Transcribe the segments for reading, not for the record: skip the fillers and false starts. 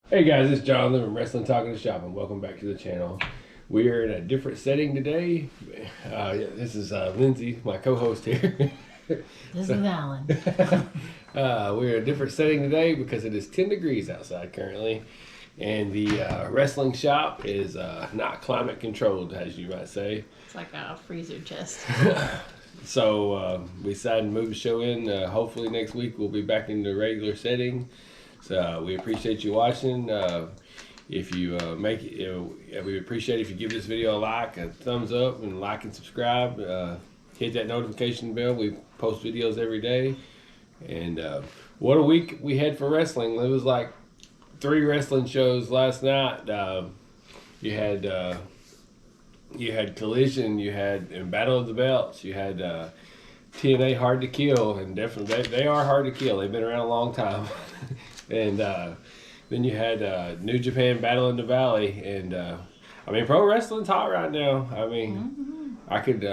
Hey guys, it's Jonathan from Wrestling Talking to Shop, and welcome back to the channel. We are in a different setting today. This is Lindsay, my co-host here. This is Alan. We're in a different setting today because it is 10 degrees outside currently, and the wrestling shop is not climate controlled, as you might say. It's like a freezer chest. So we decided to move the show in. Hopefully next week we'll be back in the regular setting. So we appreciate you watching. If you make it, we appreciate it if you give this video a like, a thumbs up, and like and subscribe. Hit that notification bell. We post videos every day. And what a week we had for wrestling. It was like 3 wrestling shows last night. You had Collision, you had Battle of the Belts, you had TNA Hard to Kill, and definitely they are hard to kill. They've been around a long time. And then you had New Japan Battle in the Valley, and I mean, pro wrestling's hot right now. I mean, I could,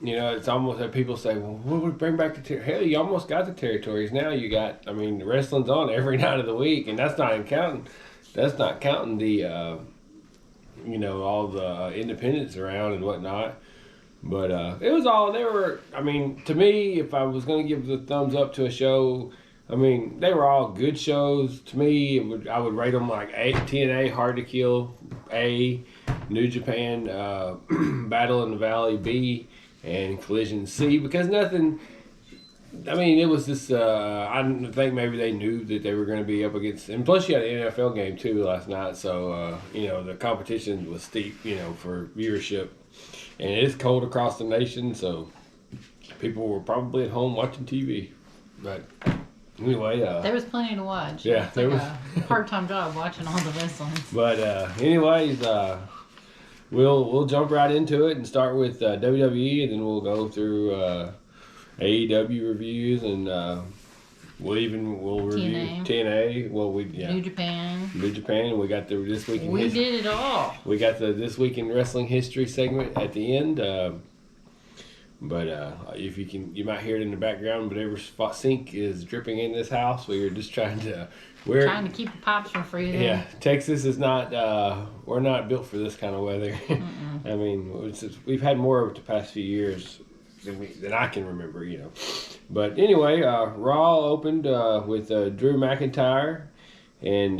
it's almost that people say, well, what would bring back the territory? Hell, you almost got the territories now. You got, I mean, wrestling's on every night of the week, and that's not counting the, all the independents around and whatnot. But it was all, I mean, to me, if I was going to give the thumbs up to a show, I mean, they were all good shows. To me, I would rate them like A, TNA Hard to Kill, A, New Japan Battle in the Valley, B, and Collision, C, because nothing, I mean, it was just, I think maybe they knew that they were going to be up against, and plus you had an NFL game too last night, so, the competition was steep, for viewership. And it is cold across the nation, so people were probably at home watching TV. But anyway, there was plenty to watch. Yeah, it's like a part-time job watching all the wrestling. But anyways, we'll jump right into it and start with WWE, and then we'll go through AEW reviews, and we'll review TNA. Well, New Japan. We got the This Week in We did it all. We got the This Week in Wrestling History segment at the end. But if you might hear it in the background, whatever sink is dripping in this house. We are just trying to keep the pipes from freezing. Yeah, Texas is not. We're not built for this kind of weather. I mean, we've had more of it the past few years than I can remember, But anyway, Raw opened with Drew McIntyre and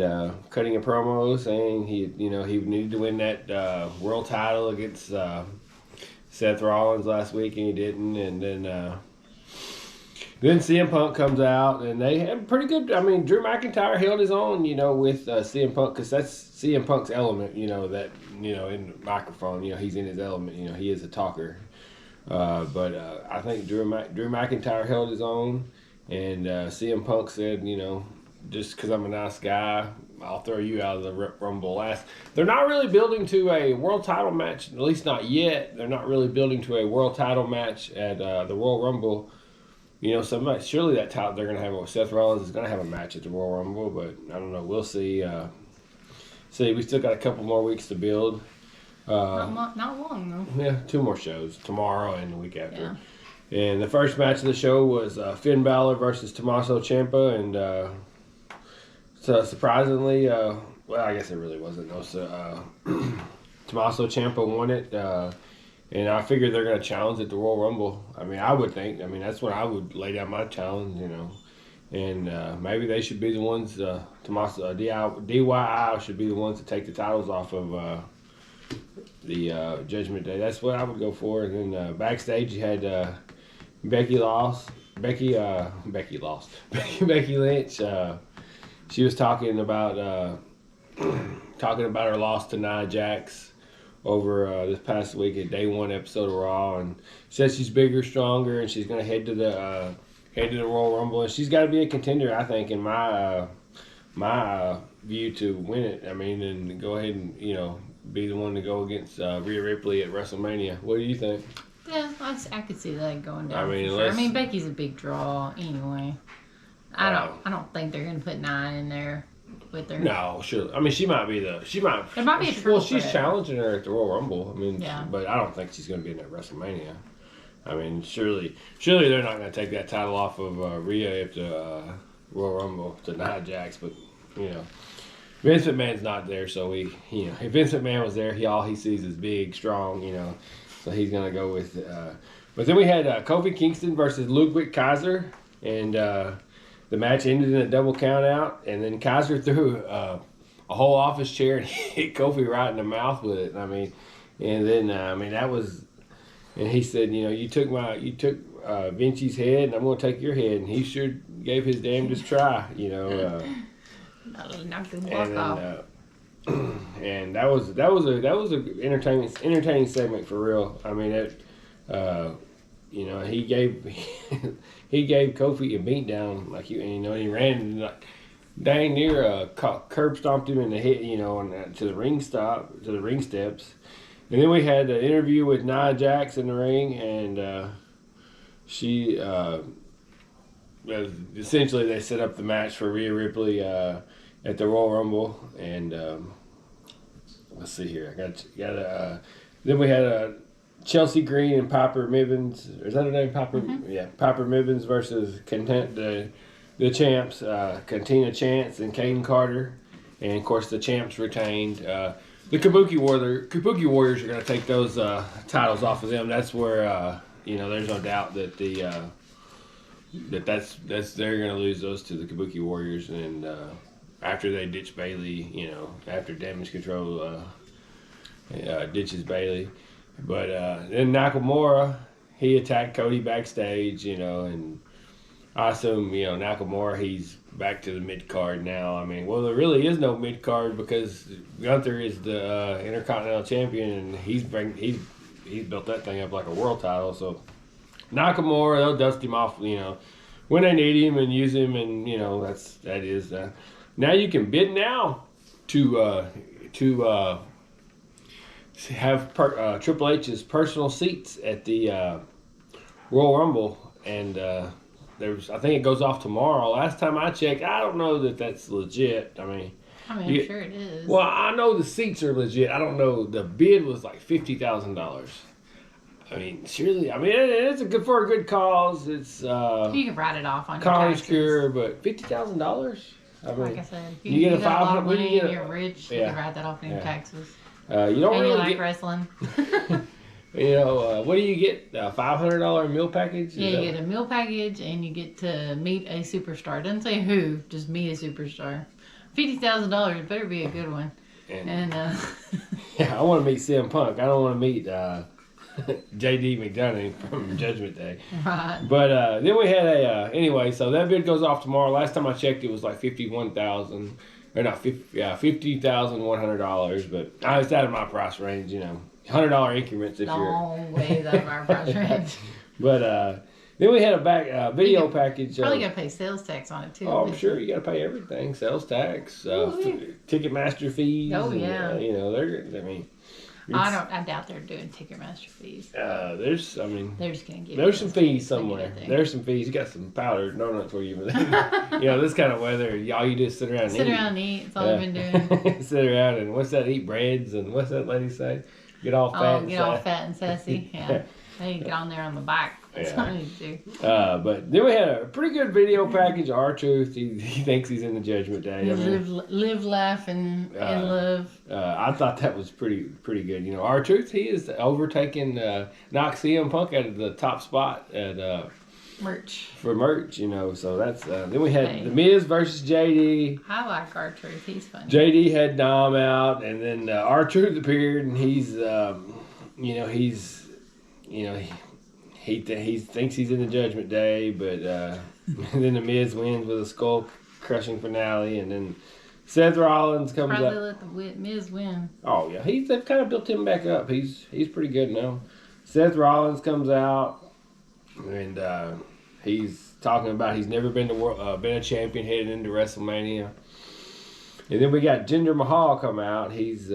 cutting a promo saying he needed to win that world title against Seth Rollins last week, and he didn't. And then CM Punk comes out, and they had pretty good. I mean, Drew McIntyre held his own, with CM Punk, because that's CM Punk's element. In the microphone, he's in his element. He is a talker. But I think Drew McIntyre held his own, and CM Punk said, just because I'm a nice guy, I'll throw you out of the Rumble. They're not really building to a world title match, at least not yet. They're not really building to a world title match at the Royal Rumble. Surely that title they're going to have. Seth Rollins is going to have a match at the Royal Rumble, but I don't know. We'll see. We still got a couple more weeks to build. Not long though. Yeah, 2 more shows, tomorrow and the week after. Yeah. And the first match of the show was Finn Balor versus Tommaso Ciampa, and so surprisingly, well, I guess it really wasn't though. So Tommaso Ciampa won it, and I figured they're going to challenge at the Royal Rumble. I mean, I would think. I mean, that's when I would lay down my challenge, And maybe they should be the ones. Tommaso DIY should be the ones to take the titles off of the Judgment Day. That's what I would go for. And then backstage you had Becky Lynch. She was talking about her loss to Nia Jax over this past week at Day 1 episode of Raw, and says she's bigger, stronger, and she's gonna head to the Royal Rumble, and she's got to be a contender, I think, in my view, to win it. I mean, and go ahead and be the one to go against Rhea Ripley at WrestleMania. What do you think? Yeah, I could see that going down. I mean, Becky's a big draw anyway. I don't think they're gonna put 9 in there with her. No, sure. I mean, she might be. There might be a triple she's threat. challenging her at the Royal Rumble. I mean, yeah. But I don't think she's gonna be in that WrestleMania. I mean, surely they're not gonna take that title off of Rhea at the Royal Rumble to Nia Jax, but Vince McMahon's not there, so if Vince McMahon was there, all he sees is big, strong, so he's gonna go with. But then we had Kofi Kingston versus Ludwig Kaiser, and the match ended in a double count out, and then Kaiser threw a whole office chair and hit Kofi right in the mouth with it. And then that was, and he said, you took Vinci's head, and I'm gonna take your head, and he sure gave his damnedest try, Knocked his block off. And that was a entertaining segment for real. He gave Kofi a beat down he ran dang near curb stomped him in the head, to the ring steps. And then we had an interview with Nia Jax in the ring, and she essentially they set up the match for Rhea Ripley at the Royal Rumble, and let's see here. Then we had Chelsea Green and Piper Niven. Is that her name? Piper? Mm-hmm. Yeah, Piper Niven versus the champs, Katina Chance and Caden Carter, and of course the champs retained. The Kabuki Warriors are going to take those titles off of them. That's where there's no doubt that that's they're going to lose those to the Kabuki Warriors, and after they ditch Bailey, after Damage Control ditches Bailey. But then Nakamura, he attacked Cody backstage, and I assume, Nakamura, he's back to the mid-card now. There really is no mid-card because Gunther is the Intercontinental Champion, and he's built that thing up like a world title. So Nakamura, they'll dust him off, when they need him and use him, and, that is... Now you can bid now to have Triple H's personal seats at the Royal Rumble, and I think it goes off tomorrow. Last time I checked, I don't know that that's legit. I'm sure it is. Well, I know the seats are legit. I don't know. The bid was like $50,000. Surely. It's for a good cause. It's you can write it off on your college taxes. cure, but $50,000. Like I said, you get a lot of money and you're rich. Yeah. You can write that off on your taxes. You don't and really you like get wrestling. What do you get? A $500 meal package? Yeah, you get a meal package and you get to meet a superstar. It doesn't say who, just meet a superstar. $50,000 better be a good one. And I want to meet CM Punk. I don't want to meet JD McDonough from Judgment Day. Right. But then we had anyway. So that bid goes off tomorrow. Last time I checked, it was like $51,100. But it's out of my price range. $100 increments if long ways out of our price range. But then we had a video package. Probably got to pay sales tax on it too. Oh, I'm sure you got to pay everything: sales tax, Ticketmaster fees. Oh yeah. I doubt they're doing Ticketmaster fees. They're just gonna get. There's some fees somewhere. There's some fees. You got some powdered donuts for you, but this kind of weather, all you do is sit around and eat. Sit around and eat. That's all I've been doing. Sit around and what's that? Eat breads and what's that lady say? Get all fat. All fat and sassy. Yeah. Hey, get on there on the bike. That's what I need to do. But then we had a pretty good video package. R-Truth, he thinks he's in the Judgment Day. Live, laugh, and love. I thought that was pretty good. R-Truth, he is overtaking knocked CM Punk out of the top spot at merch. For merch, So that's then we had The Miz versus JD. I like R-Truth. He's funny. JD had Dom out, and then R-Truth appeared, and he thinks he's in the Judgment Day, but then The Miz wins with a skull-crushing finale, and then Seth Rollins comes Probably up. let the Miz win. Oh yeah, they've kind of built him back up. He's pretty good now. Seth Rollins comes out, and he's talking about he's never been a champion heading into WrestleMania. And then we got Jinder Mahal come out. He's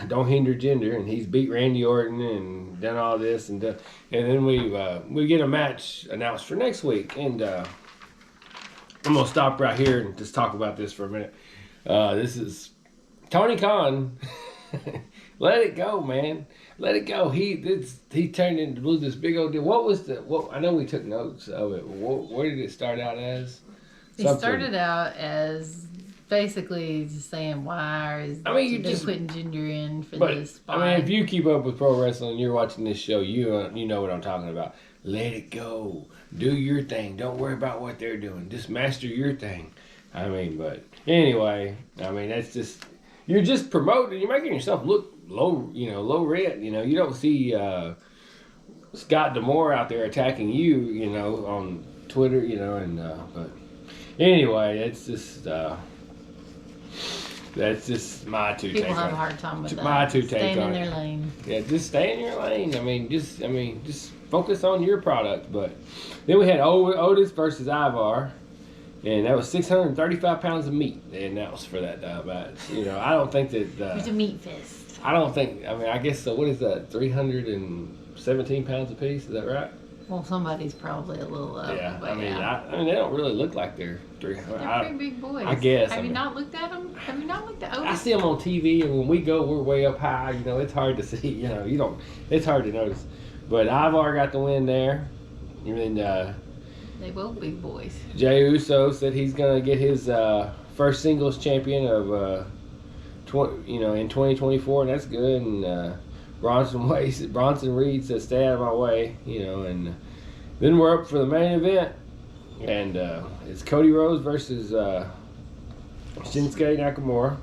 don't hinder gender, and he's beat Randy Orton and done all this and then we get a match announced for next week, and I'm gonna stop right here and just talk about this for a minute. This is Tony Khan. Let it go, man. Let it go. He turned into blew this big old deal. I know we took notes of it. Where did it start out as? It started out as basically just saying why is they putting Ginger in for this spot. I mean, if you keep up with pro wrestling, you're watching this show, you know what I'm talking about. Let it go. Do your thing. Don't worry about what they're doing. Just master your thing. I mean, but anyway, I mean, that's just, you're just promoting, you're making yourself look low, low rent. You don't see Scott D'Amore out there attacking you, on Twitter, but anyway, it's just, that's just my two takes. People have a hard time with that. My two takes Staying on in their lane. Yeah, just stay in your lane. I mean, just focus on your product. But then we had Otis versus Ivar, and that was 635 pounds of meat, and that was for that match. I don't think that. It was a meat fist. I don't think. I mean, I guess so. What is that? 317 pounds apiece. Is that right? Well, somebody's probably a little up. Yeah, I mean, they don't really look like they're 300. They're pretty big boys. I guess. Have you not looked at them? Have you not looked at Otis? I see them on TV, and when we go, we're way up high. It's hard to see. It's hard to notice. But Ivar got the win there, and they both big boys. Jey Uso said he's gonna get his first singles champion of in 2024, and that's good. And Bronson Reed says, stay out of my way, and then we're up for the main event, and it's Cody Rhodes versus Shinsuke Nakamura,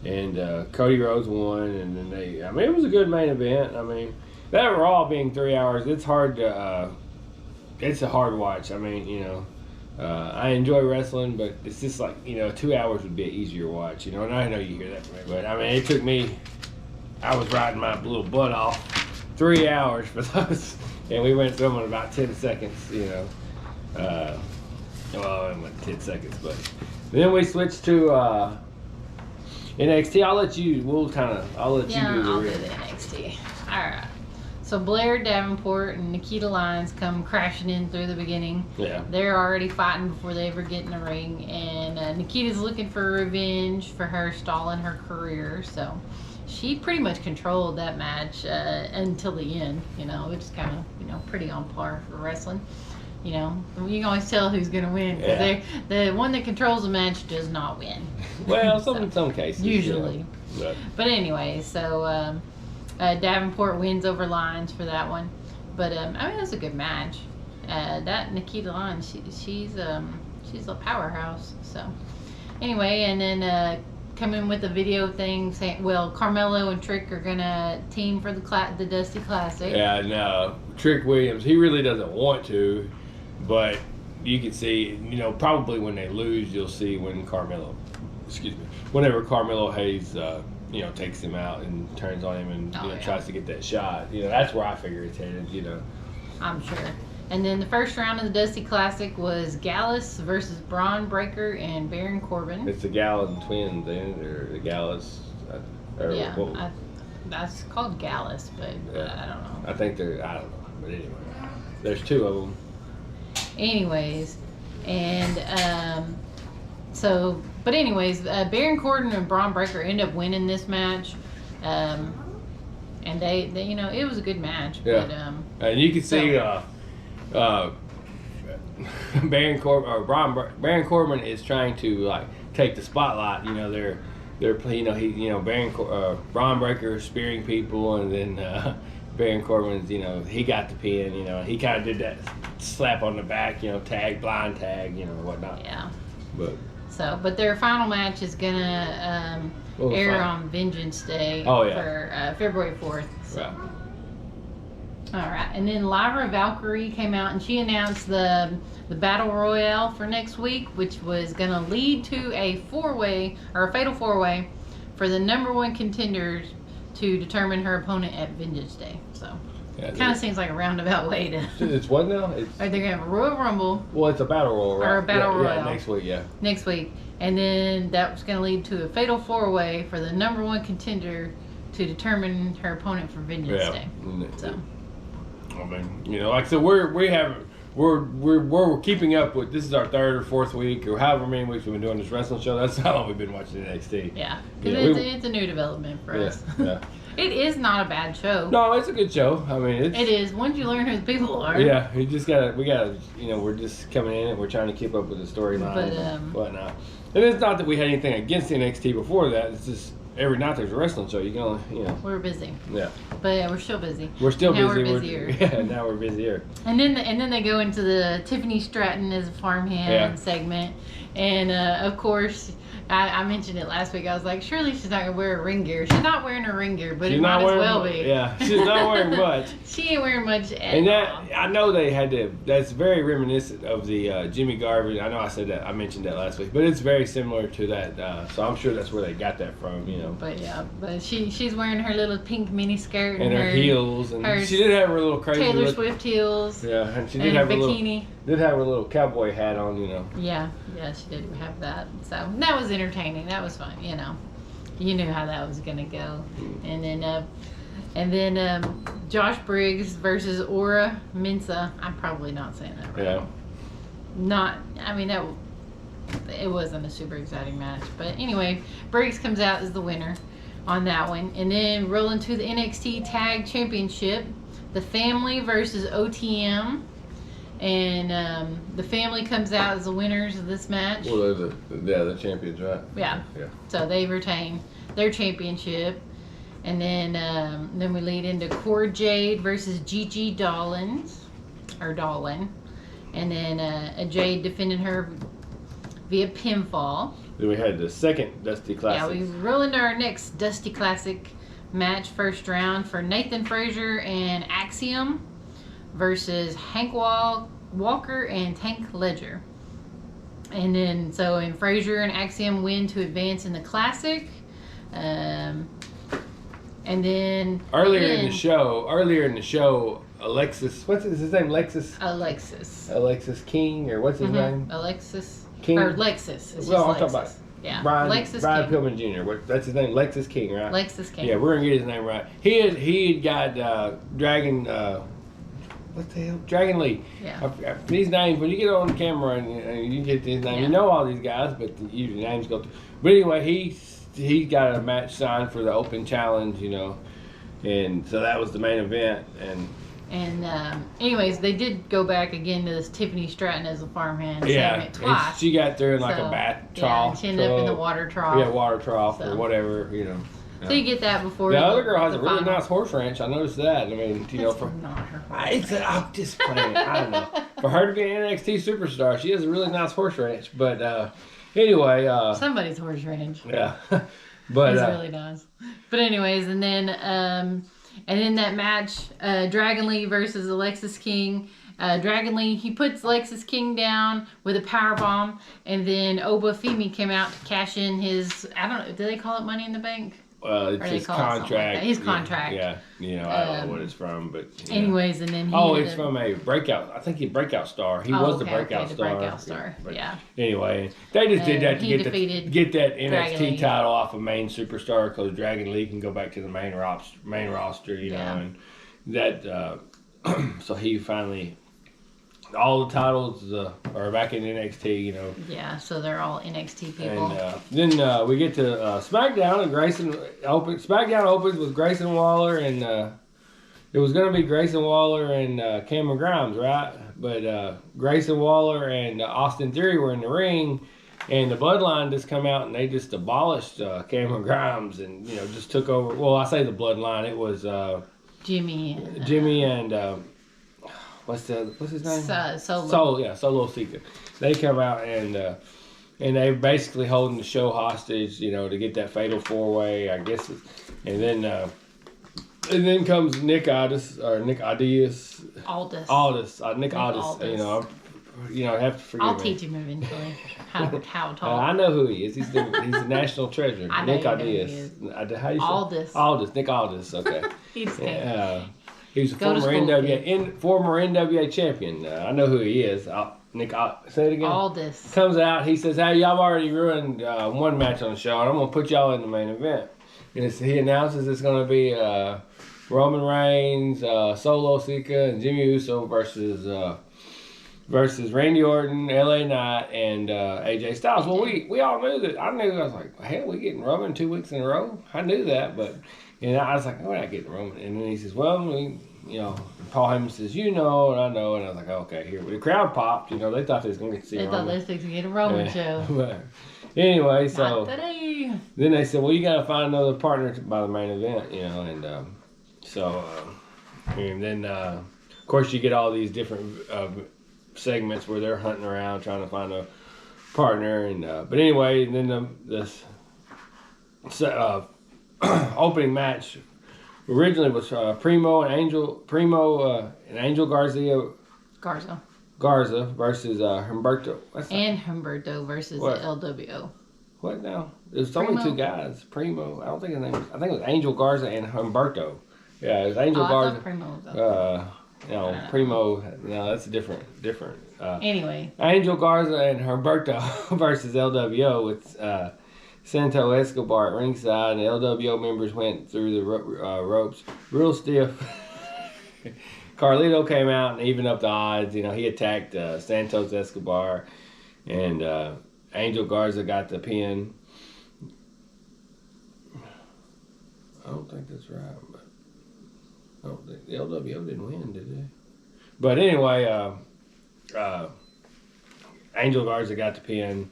and Cody Rhodes won, and then it was a good main event. I mean, that Raw being 3 hours, it's hard to, it's a hard watch. I mean, I enjoy wrestling, but it's just like, 2 hours would be an easier watch, and I know you hear that from me, but I mean, it took me, I was riding my little butt off 3 hours for those, and we went through them in about 10 seconds, well, it went 10 seconds, but then we switched to NXT. I'll let you, I'll let you do the I'll do the NXT. All right. So Blair Davenport and Nikita Lyons come crashing in through the beginning. Yeah. They're already fighting before they ever get in the ring, and Nikita's looking for revenge for her stalling her career, so she pretty much controlled that match until the end, which is kind of, pretty on par for wrestling. You can always tell who's going to win, because the one that controls the match does not win. Well, in some cases. Usually. But anyway, so Davenport wins over Lyons for that one. But, it was a good match. That Nikita Lyons, she's a powerhouse. So, anyway, and then come in with a video thing saying, well, Carmelo and Trick are gonna team for the Dusty Classic. Yeah, no, Trick Williams, he really doesn't want to, but you can see, probably when they lose, you'll see whenever Carmelo Hayes, takes him out and turns on him and tries to get that shot. That's where I figure it's headed. I'm sure. And then the first round of the Dusty Classic was Gallus versus Braun Breaker and Baron Corbin. It's the Gallus twins, or the Gallus. That's called Gallus, but I don't know. I think I don't know. But anyway, there's two of them. Anyways, and Baron Corbin and Braun Breaker end up winning this match. And they it was a good match. Yeah. But, and you can see Baron Corbin is trying to take the spotlight. They're Braun Breaker spearing people, and then Baron Corbin's he got the pin. He kind of did that slap on the back, blind tag, whatnot. Yeah. But their final match is gonna air on Vengeance Day for February 4th. So. Right. All right, and then Lyra Valkyrie came out and she announced the Battle Royale for next week, which was going to lead to a fatal four-way for the #1 contenders to determine her opponent at Vengeance Day. So it kind of seems like a roundabout way to. It's what now? They're going to have a Royal Rumble. Well, it's a Battle Royale, right? Or a Battle Royale. Yeah, next week, yeah. Next week. And then that was going to lead to a fatal four-way for the #1 contender to determine her opponent for Vengeance Day. So. I mean, like I said, we're keeping up with. This is our 3rd or 4th week, or however many weeks we've been doing this wrestling show. That's how long we've been watching NXT. Yeah, because it's a new development for us. Yeah. It is not a bad show. No, it's a good show. I mean, it is. Once you learn who the people are. Yeah, we gotta, we're just coming in and we're trying to keep up with the storyline and whatnot. And it's not that we had anything against NXT before that. It's just every night there's a wrestling show. You can only, We're busy. Yeah. But yeah, we're still busy. We're still now busy. We're busier. Now we're busier. And then they go into the Tiffany Stratton as a farmhand segment, and of course. I mentioned it last week. I was like, surely she's not going to wear her ring gear. She's not wearing her ring gear, but it might as well be. Yeah, she's not wearing much. She ain't wearing much at and that, all. I know they had to, that's very reminiscent of the Jimmy Garvin. I know I said that, I mentioned that last week, but it's very similar to that. So I'm sure that's where they got that from, But yeah, but she's wearing her little pink mini skirt. And her heels. And she did have her little crazy Taylor Swift heels. Yeah, and she did have her bikini. Did have her little cowboy hat on, Yeah, she did have that. So that was entertaining. That was fun, You knew how that was gonna go. And then Josh Briggs versus Aura Mensa. I'm probably not saying that right. Yeah. It wasn't a super exciting match, but anyway, Briggs comes out as the winner on that one, and then rolling to the NXT Tag Championship, the Family versus OTM. And the Family comes out as the winners of this match. Well, they're the champions, right? Yeah. So they retain their championship. And then we lead into Cord Jade versus Gigi Dolan. And then Jade defending her via pinfall. Then we had the second Dusty Classic. Yeah, we roll into our next Dusty Classic match, first round, for Nathan Frazier and Axiom versus Hank Walker and Tank Ledger. And then, Frazier and Axiom win to advance in the Classic. And then earlier in the show, Alexis, what's his name? Alexis King, or what's his name? Alexis King or Lexus. Well, I'm talking about Brian Lexus Pillman Jr. That's his name, Lexus King, right? Lexus King. Yeah, we're gonna get his name right. He had got Dragon. What the hell? Dragon Lee. Yeah. These names, when you get on the camera and you get these names, you know all these guys, but usually names go through. But anyway, he got a match signed for the Open Challenge, and so that was the main event. And anyways, they did go back again to this Tiffany Stratton as a farmhand segment twice. She got there in like a bath trough. Yeah, she ended up in the water trough. Yeah, water trough or whatever, So you get that before the other girl has a really nice horse ranch. I noticed that. I mean, for not her. I'm just playing. I don't know. For her to be an NXT superstar, she has a really nice horse ranch. But anyway, somebody's horse ranch. Yeah, but it's really nice. But anyways, and then that match, Dragon Lee versus Alexis King. Dragon Lee, he puts Alexis King down with a powerbomb, and then Oba Femi came out to cash in his, I don't know, do they call it Money in the Bank? It's his contract. His contract. Yeah. I don't know what it's from, but. Anyways, and then it's from a breakout. I think he's Breakout Star. He was the Breakout Star. Breakout Star. Yeah. Anyway, they just did that to get that NXT title off of main superstar, because Dragon Lee can go back to the main roster, and that. So he finally. All the titles are back in NXT, Yeah, so they're all NXT people. And then we get to SmackDown, and SmackDown opens with Grayson Waller, and it was going to be Grayson Waller and Cameron Grimes, right? But Grayson Waller and Austin Theory were in the ring, and the Bloodline just come out and they just abolished Cameron Grimes and just took over. Well, I say the Bloodline, it was Jimmy and. What's his name? Solo Sika. They come out and they're basically holding the show hostage, to get that fatal 4-way, I guess. And then comes Nick Aldis. Nick Aldis. Have to forgive me. I'll teach him eventually how to talk. I know who he is. He's the national treasure. Nick Aldis. Aldis. Nick Aldis. Okay. He was a former NWA champion. I know who he is. Nick, say it again. Aldis. Comes out. He says, "Hey, y'all already ruined one match on the show, and I'm gonna put y'all in the main event." And he announces it's gonna be Roman Reigns, Solo Sika, and Jimmy Uso versus versus Randy Orton, LA Knight, and AJ Styles. Well, we all knew that. I knew. I was like, hell, we getting Roman 2 weeks in a row. I knew that, but I was like, we're not getting Roman. And then he says, well, Paul Heyman says, and I know, and I was like, okay, here. The crowd popped. They thought they was going to see Roman. They thought they was going to get a Roman show. But anyway, so not today. Then they said, well, you got to find another partner by the main event, and and then of course you get all these different segments where they're hunting around trying to find a partner, and but anyway, and then this opening match originally was Primo and Angel Garza versus Humberto. Humberto versus LWO. What now? There's only 2 guys. Primo. I don't think his name was. I think it was Angel Garza and Humberto. Yeah, it was Angel Garza. I thought Primo was Primo. No, that's a different. Anyway. Angel Garza and Humberto versus LWO with Santo Escobar at ringside, and the LWO members went through the ropes real stiff. Carlito came out and evened up the odds. He attacked Santos Escobar, and Angel Garza got the pin. I don't think that's right, but I don't think the LWO didn't win, did they? But anyway, Angel Garza got the pin.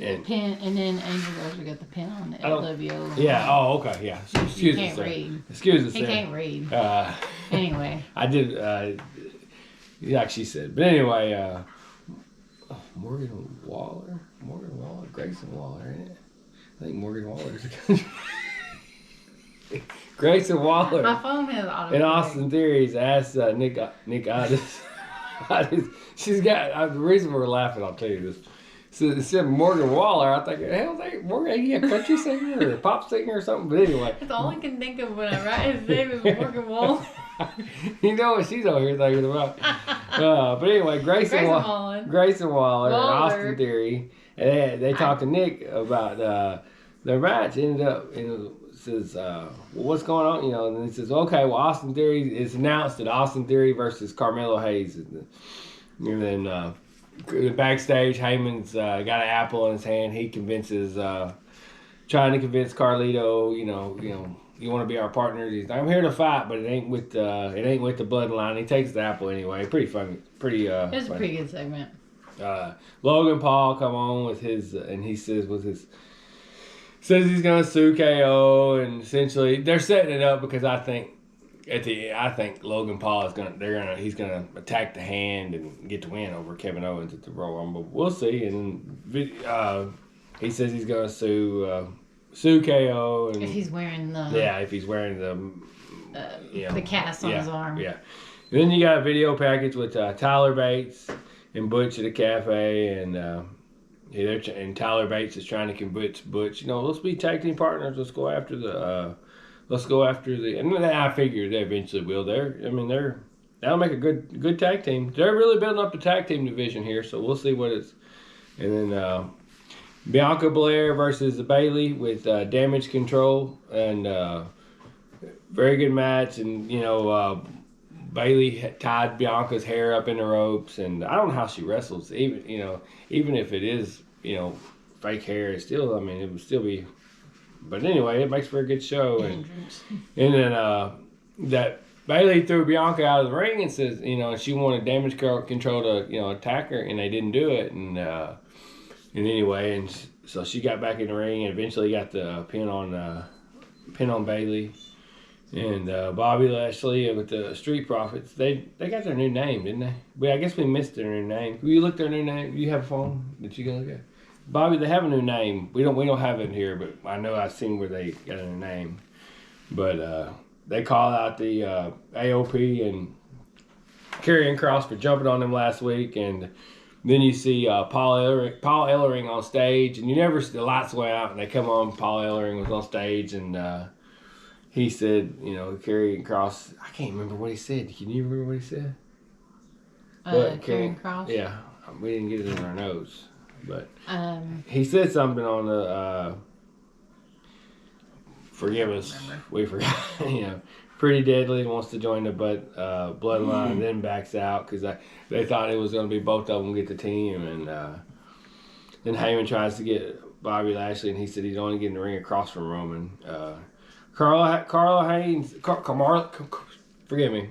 And then Angel Garza got the pin on the LWO. Yeah. Oh, okay. Yeah. Excuse me. He can't read. Excuse us. He can't read. Anyway. I did. Like she said. But anyway, Morgan Waller, Grayson Waller, isn't it? I think Morgan Waller is a country. Grayson Waller. My phone has auto. And Austin Theory's asked Nick Aldis. She's got the reason we're laughing. I'll tell you this. So it said Morgan Waller. I think, hell, Morgan, he a country singer or a pop singer or something. But anyway, that's all I can think of when I write his name is Morgan Waller. You know what she's over here thinking about. But anyway, Grayson Waller and Austin Theory, and they talked to Nick about their match. Ended up, says, well, what's going on? And he says, okay, well, Austin Theory is announced that Austin Theory versus Carmelo Hayes, and then. Backstage, Heyman's got an apple in his hand. He convinces, trying to convince Carlito, you want to be our partner. He's like, I'm here to fight, but it ain't with the bloodline. He takes the apple anyway. Pretty funny. It was a pretty good segment. Logan Paul come on with his, and he says he's gonna sue KO, and essentially they're setting it up because I think Logan Paul he's gonna attack the hand and get the win over Kevin Owens at the Royal Rumble. We'll see. And he says he's gonna sue KO, and if he's wearing the cast on his arm. Yeah. And then you got a video package with Tyler Bates and Butch at a cafe, and and Tyler Bates is trying to convince Butch, let's be tag team partners. Let's go after the. And I figured they eventually will. That'll make a good tag team. They're really building up the tag team division here, so we'll see what it's. And then Bianca Belair versus Bayley with Damage Control, and very good match. And Bayley tied Bianca's hair up in the ropes, and I don't know how she wrestles. Even if it is fake hair, it would still be. But anyway, it makes for a good show. And then that Bayley threw Bianca out of the ring and says, she wanted Damage Control to, attack her, and they didn't do it. And anyway, so she got back in the ring and eventually got the pin on Bayley. And Bobby Lashley with the Street Profits, they got their new name, didn't they? I guess we missed their new name. Will you look their new name? You have a phone that you can look at? Bobby, they have a new name. We don't have it here, but I know I've seen where they got a new name. But they call out the AOP and Karrion Kross for jumping on them last week, and then you see Paul Ellering on stage, and the lights went out, and they come on. Paul Ellering was on stage, and he said, Karrion Kross. I can't remember what he said. Can you remember what he said? Karrion Kross. Yeah, we didn't get it in our notes. But he said something on the forgive us, we forgot, Pretty Deadly wants to join the Bloodline, and then backs out because they thought it was going to be both of them get the team, and then Heyman tries to get Bobby Lashley, and he said he's only getting the ring across from Roman. Carmelo Hayes, forgive me,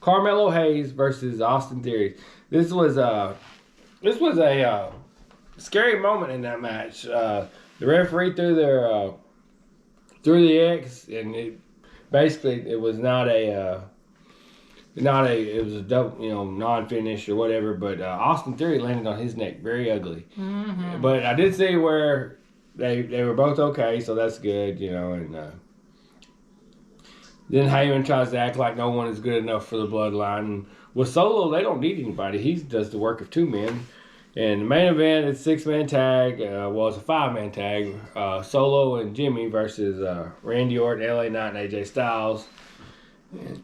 Carmelo Hayes versus Austin Theory. This was a scary moment in that match. The referee threw the X, and it was not a it was a double, non-finish or whatever. But Austin Theory landed on his neck very ugly. Mm-hmm. But I did see where they were both okay, so that's good, and. Then Heyman tries to act like no one is good enough for the Bloodline. And with Solo, they don't need anybody. He does the work of 2 men. And the main event, it's 6-man tag. It's a 5-man tag. Solo and Jimmy versus Randy Orton, LA Knight, and AJ Styles. And,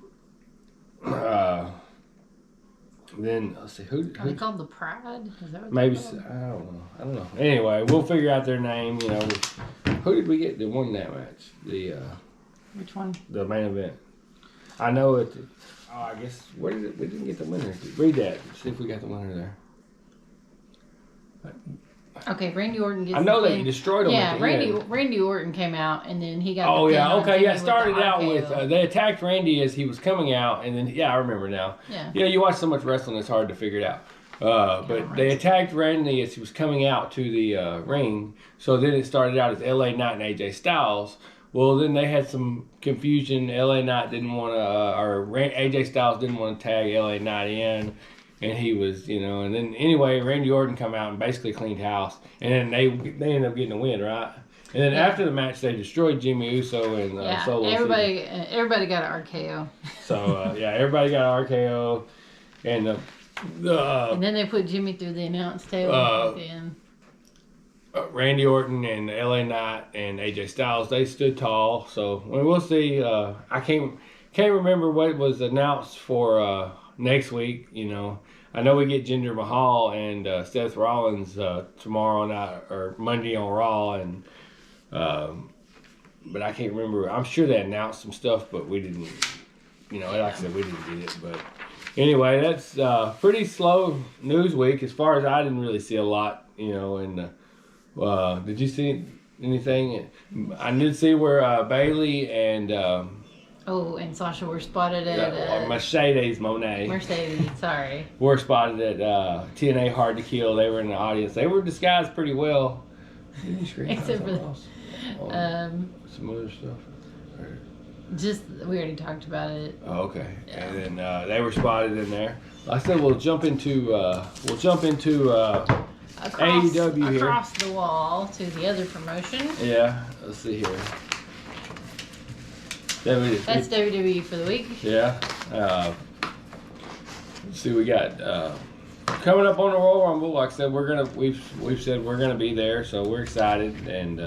then, let's see, who are they called the Pride? Is that what maybe, I don't know. Anyway, we'll figure out their name, Who did we get that won that match? Which one? The main event. I know it. Oh, I guess we didn't get the winner. Read that. See if we got the winner there. Okay, Randy Orton gets. I know that you destroyed him. Yeah, Randy Orton came out, and then he got. Oh yeah, okay, yeah. Started out with they attacked Randy as he was coming out, and then I remember now. Yeah. You watch so much wrestling, it's hard to figure it out. But they attacked Randy as he was coming out to the ring. So then it started out as LA Knight and AJ Styles. Well, then they had some confusion. LA Knight didn't want to, or AJ Styles didn't want to tag LA Knight in, and he was, and then anyway, Randy Orton come out and basically cleaned house, and then they ended up getting a win, right? And then after the match, they destroyed Jimmy Uso and Solo. Everybody got an RKO. So everybody got an RKO, and and then they put Jimmy through the announce table at the end. Randy Orton and LA Knight and AJ Styles, they stood tall. So we'll see. I can't remember what was announced for next week. I know we get Jinder Mahal and Seth Rollins tomorrow night or Monday on Raw, and but I can't remember. I'm sure they announced some stuff, but we didn't. Like I said, we didn't get it. But anyway, that's pretty slow news week as far as I didn't really see a lot. Did you see anything? I did see where Bailey and and Sasha were spotted at Mercedes, sorry. Were spotted at TNA Hard to Kill. They were in the audience. They were disguised pretty well. Did you screen except for some other stuff. Just we already talked about it. Oh, okay. Yeah. And then they were spotted in there. I said we'll jump into AEW here. Across the wall to the other promotion. Yeah, let's see here. That's WWE for the week. Yeah. Let's see, we got coming up on the Royal Rumble. Like I said, we've said we're gonna be there, so we're excited, and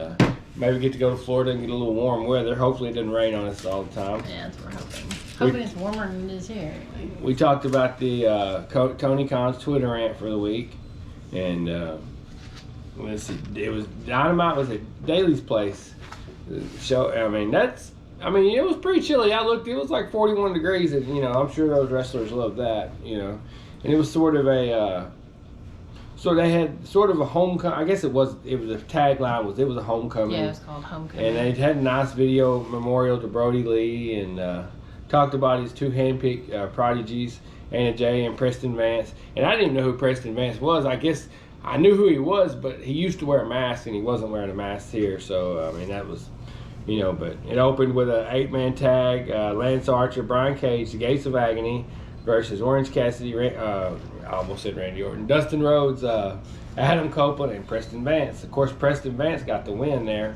maybe get to go to Florida and get a little warm weather. Hopefully, it doesn't rain on us all the time. Yeah, that's what we're hoping. Hoping it's warmer than it is here. We talked about the Tony Khan's Twitter rant for the week. And let's see, it was Dynamite was at Daly's place. So it was pretty chilly. I looked, it was like 41 degrees, and I'm sure those wrestlers loved that, And it was sort of a so they had sort of a homecoming. I guess it was a tagline was a homecoming. Yeah, it was called Homecoming. And they had a nice video memorial to Brody Lee, and talked about his 2 handpicked prodigies, Anna Jay and Preston Vance. And I didn't even know who Preston Vance was. I guess I knew who he was, but he used to wear a mask, and he wasn't wearing a mask here. So, that was, but it opened with an 8-man tag. Lance Archer, Brian Cage, the Gates of Agony versus Orange Cassidy, I almost said Randy Orton, Dustin Rhodes, Adam Copeland, and Preston Vance. Of course, Preston Vance got the win there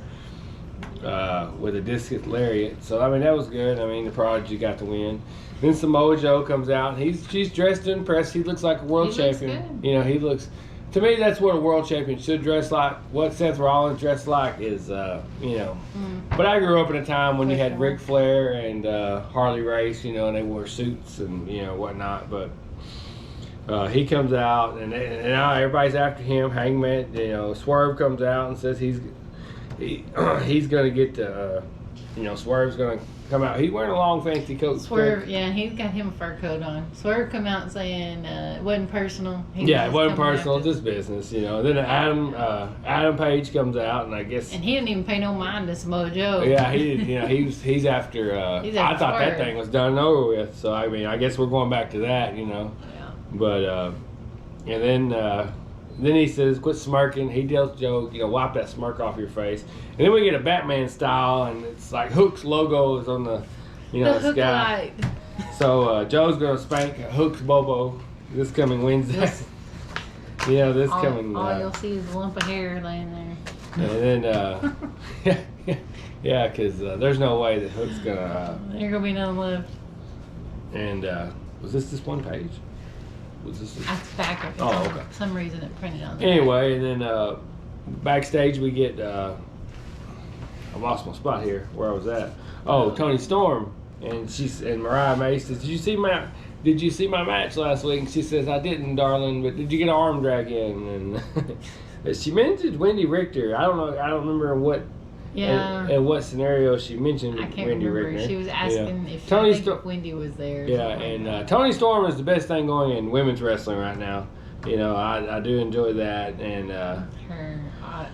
with a discus lariat. So, that was good. The Prodigy got the win. Then Samoa Joe comes out, and she's dressed to impress. He looks like a world champion. He looks, to me, that's what a world champion should dress like. What Seth Rollins dressed like is, But I grew up in a time when you had Ric Flair and Harley Race, and they wore suits and, whatnot. But he comes out, and now everybody's after him. Hangman, Swerve comes out and says he's going to get the, Swerve's going to come out. He's wearing a long fancy coat. Swerve, yeah, he's got him a fur coat on. Swerve come out saying it wasn't personal. It wasn't personal, just business, you know. Then Adam Page comes out, and I guess. And he didn't even pay no mind to Samoa Joe. Yeah, he did. You know, he's after. I thought that thing was done and over with. So I mean, I guess we're going back to that, you know. Yeah. But and then he says, "Quit smirking." He tells Joe, you know, wipe that smirk off your face. And then we get a Batman style, and it's like Hook's logo is on the, you know, the sky. Light. So Joe's gonna spank Hook's Bobo this coming Wednesday. You know, this coming. All you'll see is a lump of hair laying there. And then, yeah, because there's no way that Hook's gonna. There's gonna be none left. And was this one page? Was this? That's back up. Oh, okay. For some reason it printed on. Anyway, and then backstage we get. I lost my spot here. Where I was at? Oh, Toni Storm, and Mariah May says, "Did you see my match last week?" And she says, "I didn't, darling. But did you get an arm drag in?" And she mentioned Wendy Richter. I don't know. I don't remember what. Yeah. And what scenario she mentioned I can't Wendy remember. Richter. She was asking if Wendy was there. Yeah, and Toni Storm is the best thing going in women's wrestling right now. You know, I do enjoy that, and her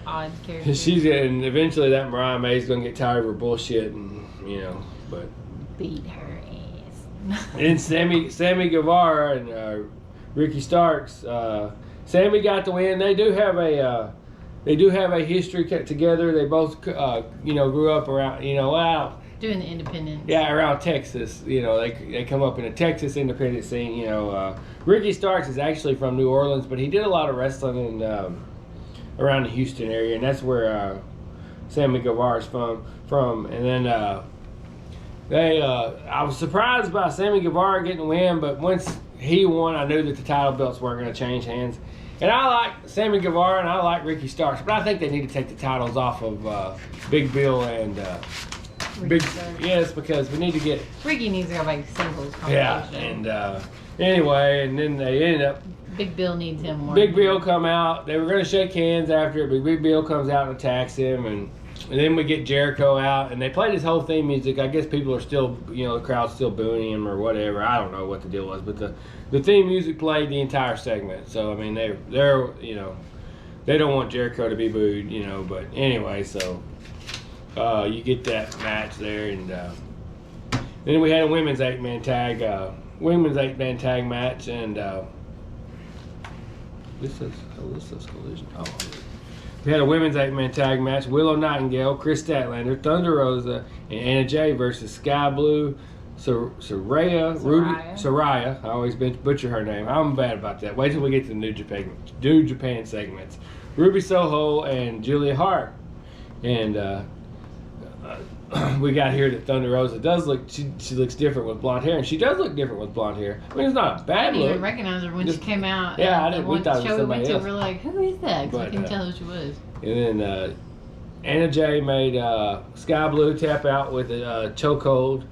odd character. And eventually that Mariah May's gonna get tired of her bullshit, and you know, but beat her ass. And Sammy Guevara and Ricky Starks. Sammy got the win. They do have a history together. They both, you know, grew up around, you know, doing the independent. Yeah, around Texas. You know, they come up in a Texas independent scene. You know, Ricky Starks is actually from New Orleans, but he did a lot of wrestling in around the Houston area, and that's where Sammy Guevara's from. And then I was surprised by Sammy Guevara getting a win, but once he won, I knew that the title belts weren't going to change hands. And I like Sammy Guevara and I like Ricky Starks, but I think they need to take the titles off of Big Bill and yes, because we need to get Ricky needs to go back to singles. Yeah, and anyway, and then they ended up. Big Bill needs him more. Big Bill come out. They were going to shake hands after it, but Big Bill comes out and attacks him, and then we get Jericho out, and they played his whole theme music. I guess people are still, you know, the crowd's still booing him or whatever. I don't know what the deal was, but the theme music played the entire segment. So I mean, they're you know, they don't want Jericho to be booed, you know. But anyway, so you get that match there, and then we had a women's 8-man tag match, and this says collision. Oh. We had a women's 8-man tag match. Willow Nightingale, Chris Statlander, Thunder Rosa, and Anna Jay versus Sky Blue, Saraya. I always butcher her name. I'm bad about that. Wait till we get to the New Japan segments. Ruby Soho and Julia Hart. And we got here that Thunder Rosa does look, she looks different with blonde hair, and she does look different with blonde hair. I mean, it's not a bad look. I didn't even recognize her when she came out. Yeah, I didn't. We thought it was somebody else. We were like, who is that? Because we couldn't tell who she was. And then Anna Jay made Sky Blue tap out with a chokehold,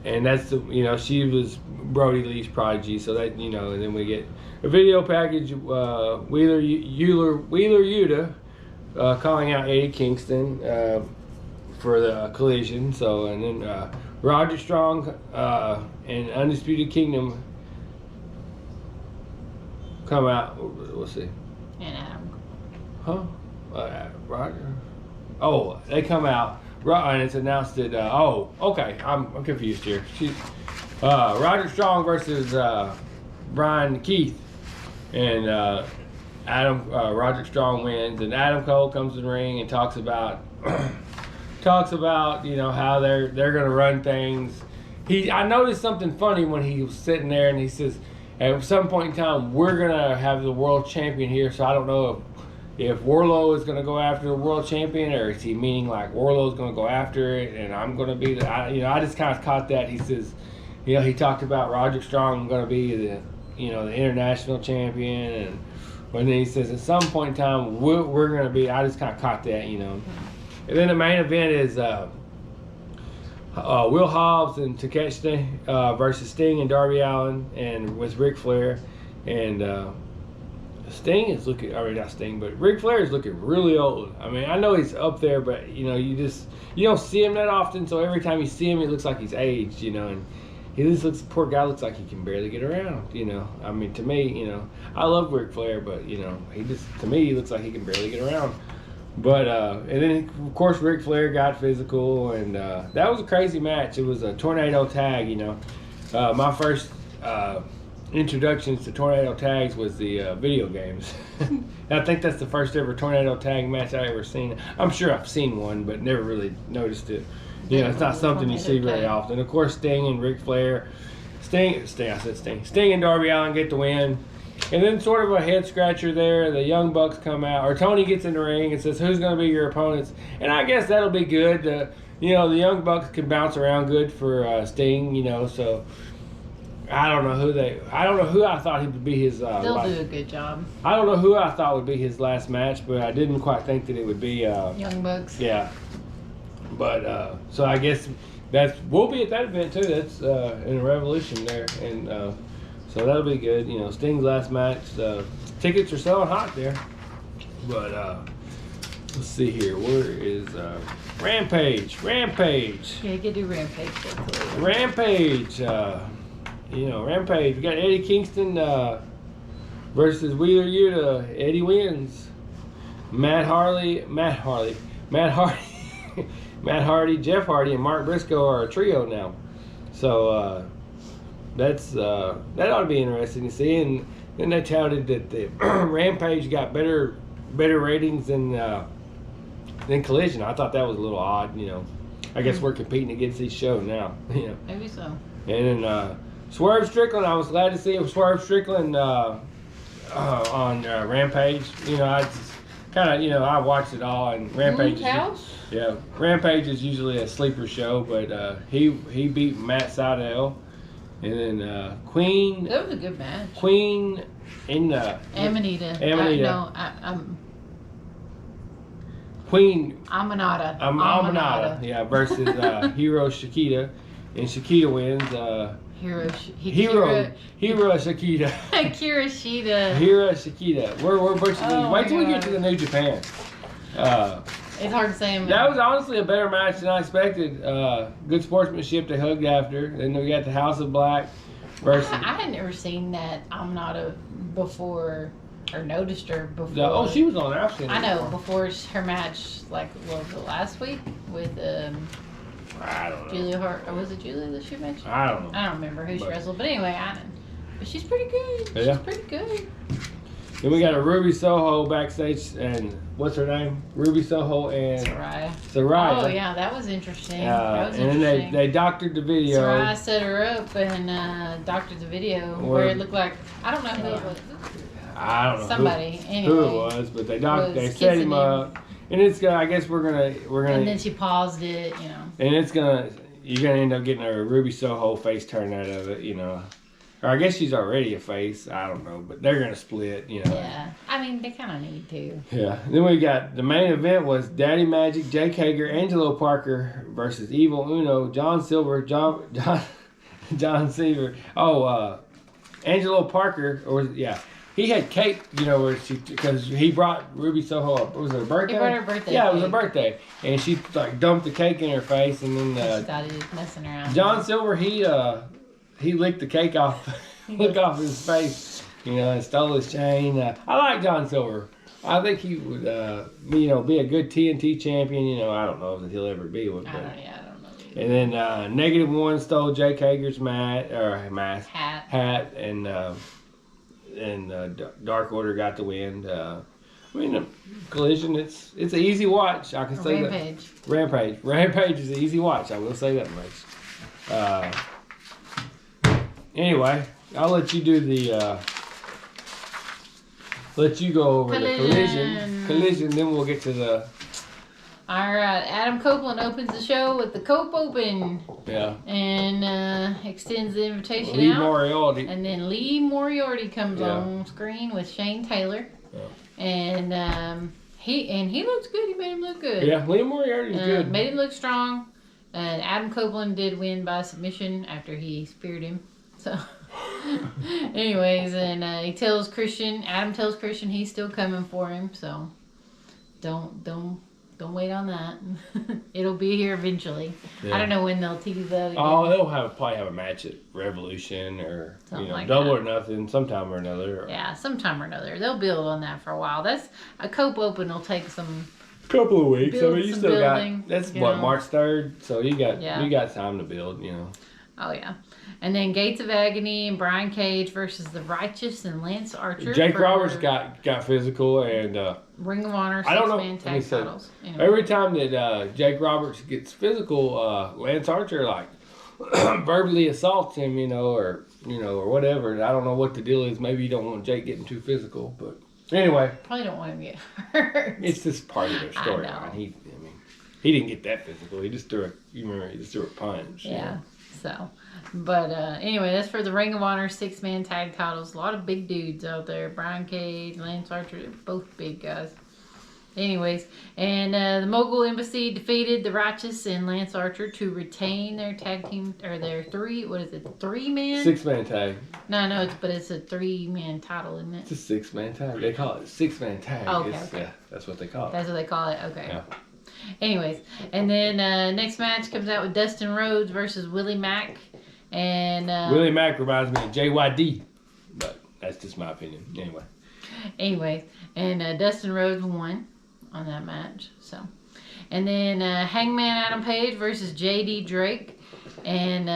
and that's you know, she was Brody Lee's prodigy, so that, you know. And then we get a video package. Wheeler Yuta calling out Eddie Kingston for the collision. So, and then Roger Strong and Undisputed Kingdom come out. We'll see. And Adam. Huh? Roger. Oh, they come out. And it's announced that. Oh, okay. I'm confused here. Roger Strong versus Brian Keith, and Roger Strong wins, and Adam Cole comes in the ring and talks about you know, how they're gonna run things. I noticed something funny when he was sitting there, and he says, at some point in time, we're gonna have the world champion here. So I don't know if Wardlow is gonna go after the world champion, or is he meaning like Wardlow's gonna go after it, and I'm gonna be I just kind of caught that. He says, you know, he talked about Roger Strong gonna be the international champion, and when he says at some point in time we're gonna be. I just kind of caught that, you know. And then the main event is Will Hobbs and Takeshita versus Sting and Darby Allin, and with Ric Flair. And Sting is looking, or not Sting, but Ric Flair is looking really old. I mean, I know he's up there, but you know, you don't see him that often. So every time you see him, it looks like he's aged, you know. And he just looks, poor guy looks like he can barely get around, you know. I mean, to me, you know, I love Ric Flair, but you know, to me, he looks like he can barely get around. But and then of course Ric Flair got physical, and that was a crazy match. It was a tornado tag, you know. My first introductions to tornado tags was the video games. I think that's the first ever tornado tag match I ever seen. I'm sure I've seen one, but never really noticed it. You know, it's not something you see very often. Of course, Sting and Ric Flair, Sting and Darby Allin get the win. And then sort of a head scratcher there, the Young Bucks come out, or Tony gets in the ring and says, who's going to be your opponents? And I guess that'll be good. You know, the Young Bucks can bounce around good for Sting, you know, so I don't know who I thought he would be his they'll do a good job. I don't know who I thought would be his last match, but I didn't quite think that it would be Young Bucks. Yeah. But so I guess we'll be at that event too. That's in a Revolution there, and so that'll be good. You know, Sting's last match. Tickets are selling hot there. But let's see here. Where is Rampage? Rampage. Yeah, you can do Rampage. Rampage. You know, Rampage. We got Eddie Kingston versus Wheeler Yuta. Eddie wins. Matt Hardy, Jeff Hardy, and Mark Briscoe are a trio now. So that ought to be interesting to see. And then they touted that the Rampage got better ratings than Collision. I thought that was a little odd. You know, I guess we're competing against each show now. You know, maybe so. And then Swerve Strickland, I was glad to see Swerve Strickland on Rampage. You know, I just kind of, you know, I watched it all, and Rampage. Yeah, Rampage is usually a sleeper show, but he beat Matt Sydal, and then Queen. That was a good match. Queen in Amanita. Queen. Amanada. Amanada. Yeah, versus Hiro Shikita, and Shikita wins. Hiro Shikita. Kira Shida. Hiro Shikita. We're butchering. Wait till we get to the New Japan. It's hard to say. That was honestly a better match than I expected. Good sportsmanship. They hugged after. Then we got the House of Black versus. I had never seen that Amanada before, or noticed her before. Oh, she was on there. I've seen her. I know before her match, like what was it, last week with I don't know. Julia Hart, or was it Julia that she mentioned? I don't know. I don't remember who she wrestled, but anyway, but she's pretty good. Yeah. She's pretty good. Then we got a Ruby Soho backstage, and what's her name? Ruby Soho and Saraya. Oh yeah, that was interesting. And then they doctored the video. Saraya set her up and doctored the video where it looked like, I don't know who it was. I don't know somebody who it was, but they set him up. And it's gonna. I guess we're gonna. And then she paused it, you know. And you're gonna end up getting a Ruby Soho face turn out of it, you know. Or I guess she's already a face. I don't know, but they're gonna split, you know. Yeah, I mean they kind of need to. Yeah. Then we got the main event was Daddy Magic, Jake Hager, Angelo Parker versus Evil Uno, John Silver, John Seaver. Oh, Angelo Parker, he had cake, you know, because he brought Ruby Soho up. Was it her birthday? He brought her birthday. Yeah, it was her birthday, and she like dumped the cake in her face, and then she thought he was messing around. John Silver, he licked the cake off, off his face, you know, and stole his chain. I like John Silver. I think he would, you know, be a good TNT champion. You know, I don't know if he'll ever be one. But, I don't know. And then -1 stole Jake Hager's hat, and Dark Order got the win. I mean, Collision, it's an easy watch. I can say Rampage. that. Rampage is an easy watch. I will say that much. Anyway, I'll let you do the. Let you go over the Collision. Then we'll get to the. All right, Adam Copeland opens the show with the Cope Open. Yeah. And extends the invitation Lee out. Moriarty. And then Lee Moriarty comes on screen with Shane Taylor. Yeah. And he looks good. He made him look good. Yeah, Lee Moriarty's good. Made him look strong. And Adam Copeland did win by submission after he speared him. So Anyways, and he tells Christian, Adam tells Christian he's still coming for him, so don't wait on that. It'll be here eventually. Yeah. I don't know when they'll tease that again. Oh, they'll probably have a match at Revolution or something like Double or Nothing sometime or another. Yeah, sometime or another. They'll build on that for a while. That's a Cope Open will take some couple of weeks. I mean, you still building, got that's what March 3rd, so you got time to build. Oh yeah. And then Gates of Agony and Brian Cage versus The Righteous and Lance Archer. Jake Roberts got physical and Ring of Honor 6-man tag titles. Anyway. Every time that Jake Roberts gets physical, Lance Archer like verbally assaults him, or whatever. I don't know what the deal is. Maybe you don't want Jake getting too physical, but anyway. Probably don't want him to get hurt. It's just part of their storyline. He didn't get that physical. He just threw a punch. Yeah. So, but anyway, that's for the Ring of Honor 6-man tag titles. A lot of big dudes out there. Brian Cage, Lance Archer, both big guys. Anyways, and the Mogul Embassy defeated The Righteous and Lance Archer to retain their tag team, or their 3-man? 6-man tag. No, it's a 3-man title, isn't it? It's a 6-man tag. They call it a 6-man tag. Oh, okay. Yeah, that's what they call it. That's what they call it? Okay. Yeah. Anyways, and then next match comes out with Dustin Rhodes versus Willie Mack. And Willie Mack reminds me of JYD, but that's just my opinion. Anyways, and Dustin Rhodes won on that match. So, and then Hangman Adam Page versus JD Drake, and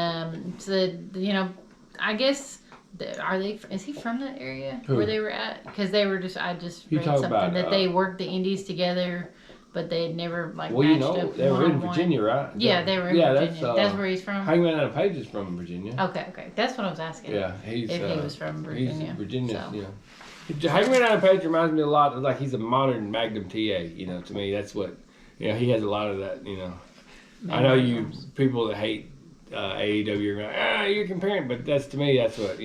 I guess is he from that area where they were at? Because they were I just read something that they worked the indies together. But they had never matched up. They were in Virginia, right? Yeah, they were in Virginia. That's where he's from. Hangman Adam Page is from Virginia. Okay. That's what I was asking. Yeah, if he was from Virginia. He's Virginia, Hangman Adam Page reminds me a lot of he's a modern Magnum TA. To me that's what. He has a lot of that. I know you people that hate AEW are going, you're comparing, but to me that's what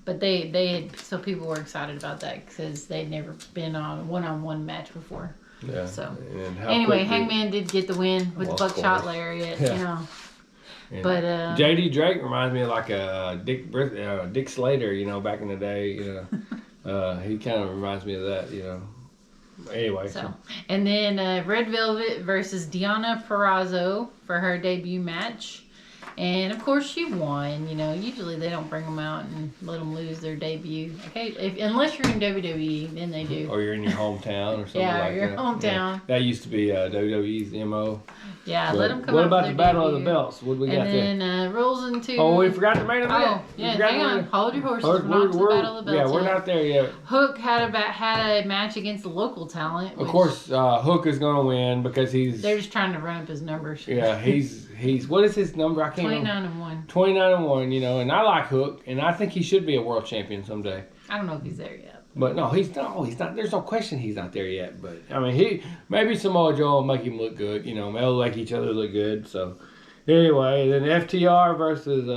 But they had, so people were excited about that because they'd never been on a one-on-one match before. Yeah. So anyway, Hangman did get the win with the buckshot lariat. Yeah. But JD Drake reminds me of like a Dick Slater. Back in the day. He kind of reminds me of that. Anyway. So and then Red Velvet versus Deonna Purrazzo for her debut match. And of course she won. Usually they don't bring them out and let them lose their debut. Okay, unless you're in WWE, then they do. Or you're in your hometown or something like that. Yeah, your hometown. Yeah. That used to be WWE's MO. Yeah, let them come out. What about the Battle of the Belts? What do we got there? And then rolls into... Oh, we forgot the main event. Oh, yeah, hang on. Hold your horses. We're not to the Battle of the Belts. Yeah, we're not there yet. Hook had a match against the local talent. Of course, Hook is going to win because he's... They're just trying to run up his numbers. Yeah, he's what is his number? I can't remember. 29-1. 29-1, and I like Hook, and I think he should be a world champion someday. I don't know if he's there yet. But no, he's not. There's no question he's not there yet. But I mean, maybe Samoa Joe will make him look good. They'll make each other look good. So anyway, then FTR versus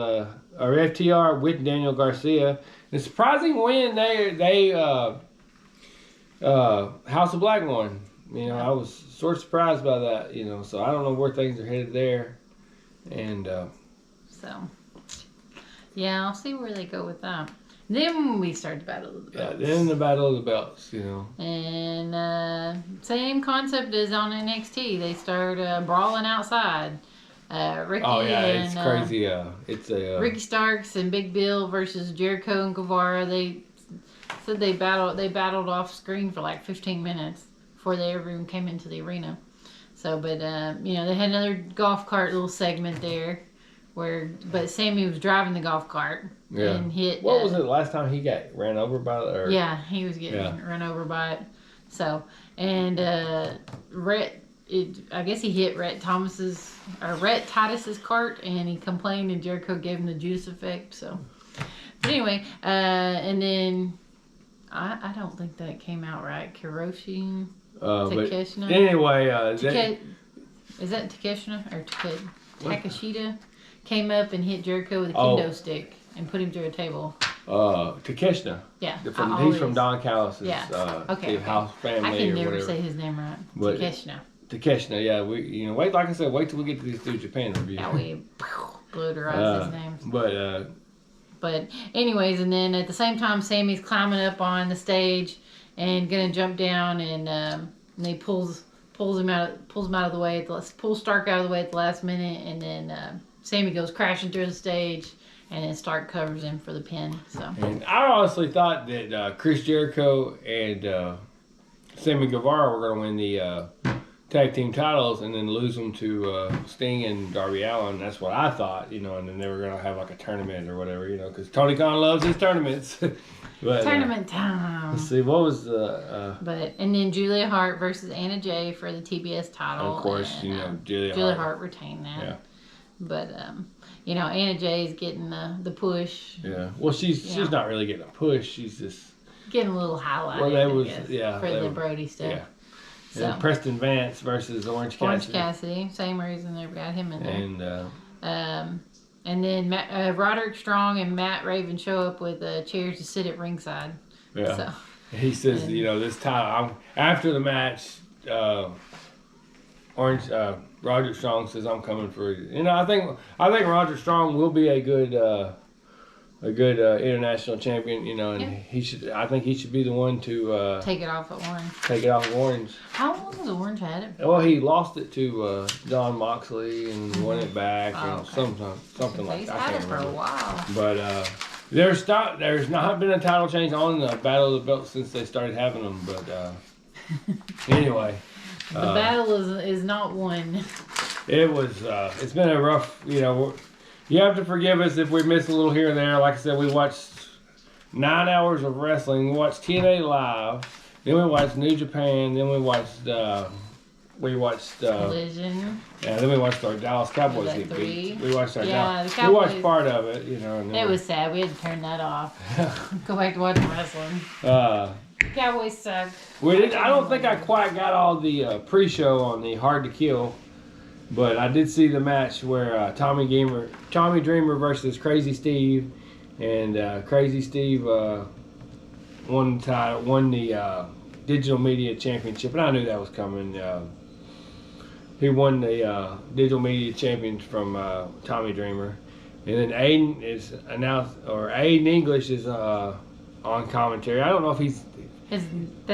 FTR with Daniel Garcia. The surprising win. They House of Black won. I was sort of surprised by that. So I don't know where things are headed there. And yeah, I'll see where they go with that. Then we start the Battle of the Belts. Yeah, then the Battle of the Belts, And same concept as on NXT. They start brawling outside. Ricky it's crazy. It's Ricky Starks and Big Bill versus Jericho and Guevara. They said they battled off screen for like 15 minutes before they ever even came into the arena. So, but they had another golf cart little segment there. But Sammy was driving the golf cart and hit. What was it last time he got ran over by it? Or? Yeah, he was getting run over by it. So, and I guess he hit Rhett Titus's cart, and he complained, and Jericho gave him the Judas effect. So, but anyway, and then I don't think that came out right. Kiroshi, Takeshita. Anyway, is that Takeshita or Takeshita? Came up and hit Jericho with a kendo stick and put him through a table. Takeshita. Yeah. He's from Don Callis' house family. I can never say his name right. Takeshita. Takeshita, yeah. Wait, like I said, wait till we get to this New Japan review. Yeah, Glitterize his names. But anyways, and then at the same time, Sammy's climbing up on the stage and gonna jump down, and he pulls him out of the way. Pulls Stark out of the way at the last minute, and then Sammy goes crashing through the stage, and then Stark covers him for the pin. So. And I honestly thought that Chris Jericho and Sammy Guevara were gonna win the tag team titles and then lose them to Sting and Darby Allin. That's what I thought, and then they were going to have like a tournament or whatever, because Tony Khan loves his tournaments. But, tournament time. Let's see, what was and then Julia Hart versus Anna Jay for the TBS title. Of course, and, Julia Hart retained that. Yeah. But, Anna Jay's getting the push. Yeah. Well, she's not really getting a push. She's just getting a little highlight. Well, for the Brody stuff. Yeah. So. And Preston Vance versus Orange Cassidy. Same reason they've got him in there. And then Roderick Strong and Matt Raven show up with chairs to sit at ringside. Yeah. So. He says, this time after the match, Roderick Strong says, "I'm coming for you." I think Roderick Strong will be a good international champion, and I think he should be the one to take it off of Orange. Take it off of Orange. How long has Orange had it? Well, he lost it to John Moxley and won it back, something like that. He's had it for a while. But there's not been a title change on the Battle of the Belts since they started having them. But anyway, the battle is not won. It was. It's been a rough. You have to forgive us if we miss a little here and there. Like I said, we watched 9 hours of wrestling. We watched TNA Live. Then we watched New Japan. Then we watched Collision. Yeah, then we watched our Dallas Cowboys get beat. We watched our Cowboys. We watched part of it, And it was sad. We had to turn that off. Go back to watching wrestling. Cowboys suck. I don't think I quite got all the pre-show on the Hard to Kill. But I did see the match where Tommy Dreamer versus Crazy Steve, and Crazy Steve won the Digital Media Championship, and I knew that was coming. He won the Digital Media Championship from Tommy Dreamer, and then Aiden is announced, or Aiden English is on commentary. I don't know if he's. That's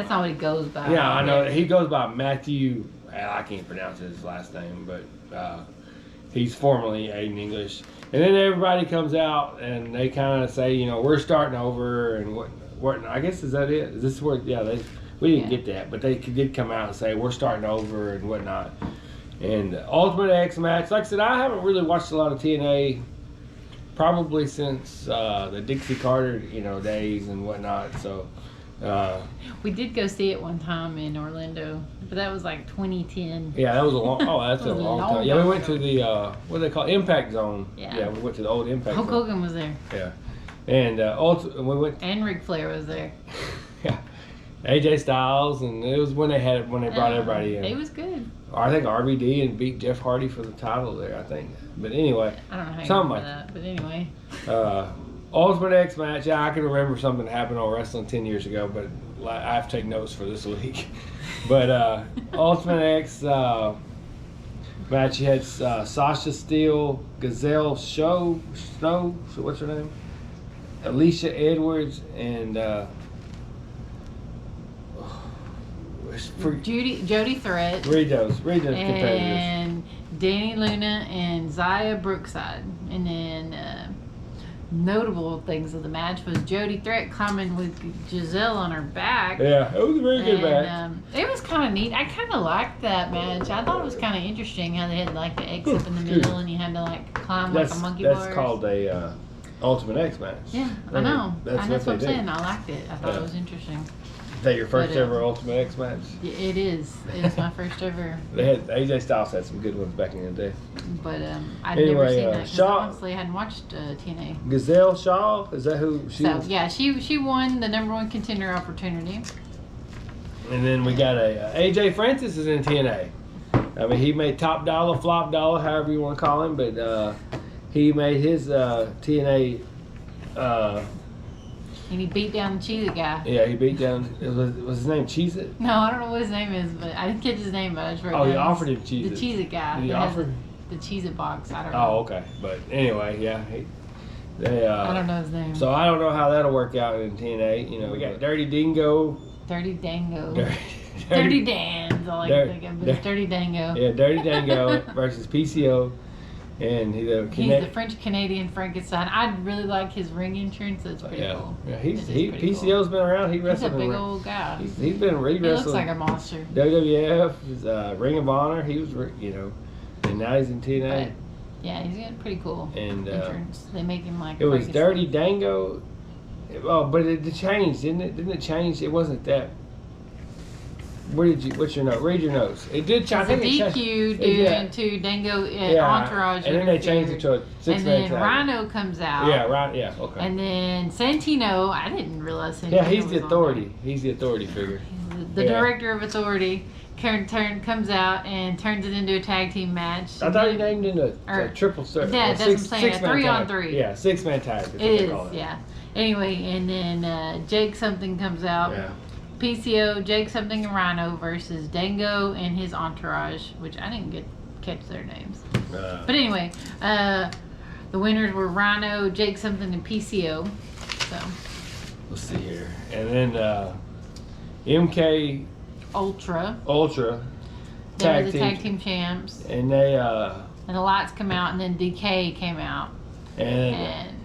not what he goes by. Yeah, I know he goes by Matthew. I can't pronounce his last name, but he's formerly Aiden English. And then everybody comes out and they kind of say, we're starting over and what? I guess is that it? Is this where? Yeah, we didn't get that, but they did come out and say we're starting over and whatnot. And Ultimate X match, like I said, I haven't really watched a lot of TNA probably since the Dixie Carter, days and whatnot. So. We did go see it one time in Orlando, but that was like 2010. Yeah, that was a long. That's a long time. Yeah, we went to the what do they call Impact Zone. Yeah, we went to the old Impact Zone. Hulk Hogan was there. Yeah, and we went. And Ric Flair was there. Yeah, AJ Styles, and it was when they brought everybody in. It was good. I think RVD and beat Jeff Hardy for the title there. I think, but anyway, I don't know how you something remember that, but anyway. Ultimate X match. Yeah, I can remember something that happened on wrestling 10 years ago, but I have to take notes for this week. But Ultimate X match, you had Sasha Steele, Gazelle Snow, so what's her name? Alicia Edwards, and Jody Threat. Read those competitors. And Danny Luna and Zaya Brookside. And then notable things of the match was Jody Threat climbing with Giselle on her back. Yeah, it was a very good match. It was kind of neat. I kind of liked that match. I thought it was kind of interesting how they had like the X up in the middle and you had to like climb like a monkey bars. That's called a Ultimate X match. Yeah, I know. That's what I'm saying. I liked it. I thought it was interesting. Is that your first ever Ultimate X match? It is. It is my first ever. AJ Styles had some good ones back in the day. But I'd never seen that because honestly I hadn't watched TNA. Gazelle Shaw, is that who she was? Yeah, she won the #1 contender opportunity. And then we got AJ Francis is in TNA. I mean, he made top dollar, flop dollar, however you want to call him, but he made his TNA. And he beat down the Cheez-It guy. Yeah, he beat down. Was his name Cheez-It? No, I don't know what his name is, but I didn't catch his name. But I just wrote he offered him Cheez-It. The Cheez-It guy. Did he offer? the Cheez-It box. I don't know. Oh, okay. But anyway, yeah. I don't know his name. So I don't know how that'll work out in TNA. You know, we got Dirty Dingo. Dirty Dango. Dirty Dan's all I can think of, but it's Dirty Dango. Yeah, Dirty Dango versus PCO. And he's the French-Canadian Frankenstein. I really like his ring entrance. That's pretty cool. Yeah, PCO's been around. He's a big old guy. He's been re-wrestling. He looks like a monster. WWF, Ring of Honor. He was, you know, and now he's in TNA. But, yeah, he's got a pretty cool entrance. They make him like. It was Dirty Dango. Oh, but it changed, didn't it? Didn't it change? It wasn't that. What's your note? Read your notes. It did change. DQ to Dango Entourage. And then they changed it to a 6-man And then tag. Rhino comes out. Yeah, okay. And then Santino, I didn't realize Santino. Yeah, he's the authority. He's the authority figure. The director of authority comes out and turns it into a tag team match. I thought he named it a triple threat. Yeah, that's what I'm saying. A 3-on-3. Yeah, 6-man tag. It is, yeah. Anyway, and then Jake something comes out. Yeah. PCO, Jake something and Rhino versus Dango and his entourage, which I didn't catch their names. But anyway, the winners were Rhino, Jake something, and PCO. So let's see here, and then MK Ultra. They were the tag team champs. And they and the lights come out, and then DK came out, and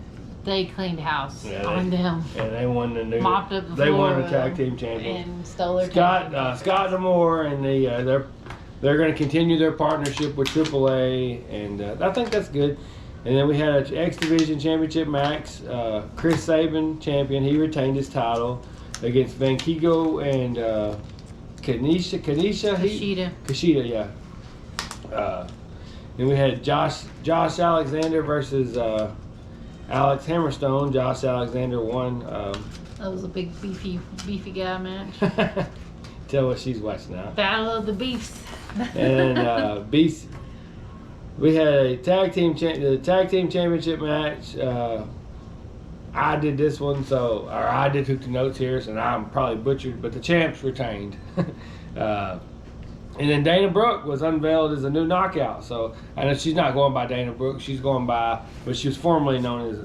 they cleaned house on them. And they won the mopped up the They floor won the tag team champions. And stole their Scott D'Amore, and they're going to continue their partnership with AAA, and I think that's good. And then we had an X Division Championship match. Chris Sabin, champion, he retained his title against Vankigo and Kushida, yeah. Then we had Josh Alexander versus Alex Hammerstone. Josh Alexander won. That was a big beefy guy match. Tell what she's watching now. Battle of the Beasts. And Beast. We had a tag team championship match. I did this one, I took the notes here, so now I'm probably butchered, but the champs retained. And then Dana Brooke was unveiled as a new knockout. So I know she's not going by Dana Brooke. She's going by, but she was formerly known as,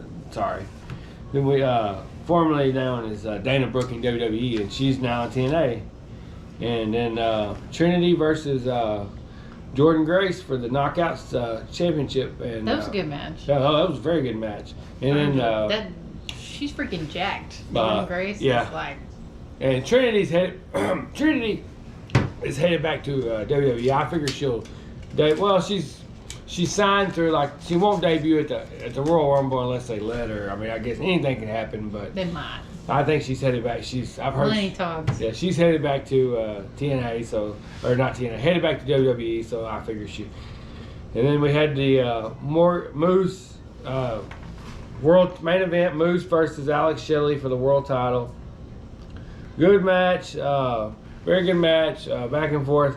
formerly known as Dana Brooke in WWE, and she's now in TNA. And then Trinity versus Jordan Grace for the Knockouts Championship. And that was a good match. That was a very good match. And then she's freaking jacked. Jordan Grace is like. And Trinity is headed back to WWE. I figure she's signed through, she won't debut at the Royal Rumble unless they let her. I mean, I guess anything can happen, but they might. I think she's headed back. I've heard plenty talks. Yeah, she's headed back to TNA, or not TNA, headed back to WWE. So I figure she. And then we had the Moose World main event: Moose versus Alex Shelley for the world title. Good match. Very good match, back and forth,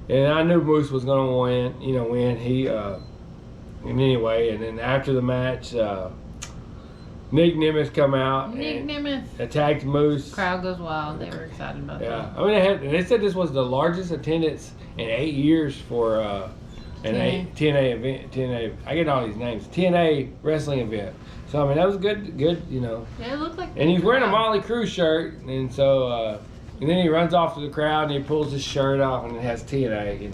and I knew Moose was going to win. He, and anyway, and then after the match, Nick Nemeth come out and attacked Moose. Crowd goes wild. They were excited about that. Yeah, I mean, they said this was the largest attendance in 8 years for an TNA event. TNA, I get all these names. TNA wrestling event. So I mean, that was good. Yeah, it looked like. And he's wearing a Molly Cruz shirt, and so. And then he runs off to the crowd and he pulls his shirt off and it has TNA,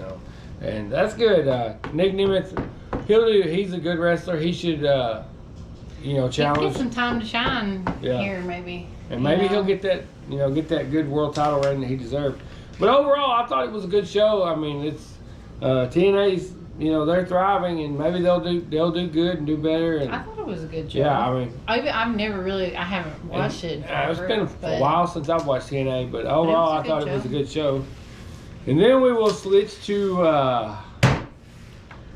and that's good. Nick Nemeth, he's a good wrestler. He should, challenge. He'll get some time to shine here, maybe. And maybe he'll get that, get that good world title reign that he deserved. But overall, I thought it was a good show. I mean, it's TNA's, they're thriving, and maybe they'll do good and do better. And I thought it was a good show. Yeah, I mean, I haven't watched it. It's been a while since I've watched TNA, but overall, I thought it was a good show. And then we will switch to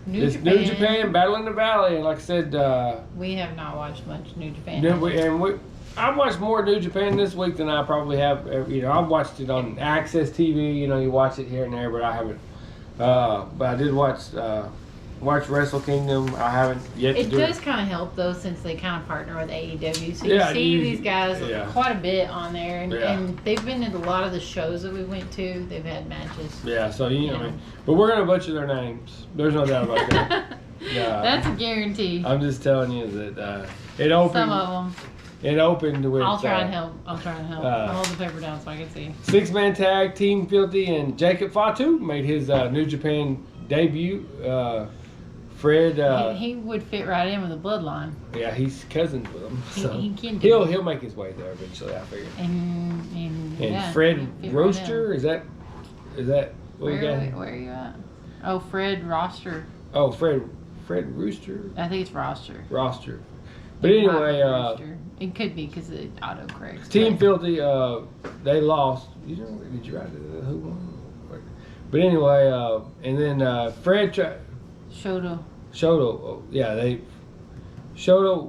New Japan Battle in the Valley, and like I said, we have not watched much New Japan. I've watched more New Japan this week than I probably have. I've watched it on Access TV. You watch it here and there, but I haven't. But I did watch watch Wrestle Kingdom. I haven't yet to It do does it. kind of help though, since they kind of partner with AEW. So Yeah, you see these guys yeah. quite a bit on there, and, Yeah. and they've been at a lot of the shows that we went to. They've had matches. Yeah, so you know, Yeah. I mean, but we're gonna butcher their names. There's no doubt about that. Yeah, That's a guarantee. I'm just telling you that it opened. Some of them. It opened with. I'll try and help. I'll hold the paper down so I can see. 6-man tag Team Filthy and Jacob Fatu made his New Japan debut. Fred. He would fit right in with the bloodline. Yeah, he's cousins with him. So He can do it. he'll make his way there eventually. I figure. And And yeah, Fred he'd fit Roaster, right is that what we got? where are you at? Oh, Fred Roster. Oh, Fred Rooster. I think it's Roster. Roster. But It might be anyway, Rooster. It could be because it autocorrects. Team but- Filthy, they lost. You know, did you write it? Who won? But anyway, and then Fred Shoto. Shoto, Shoto.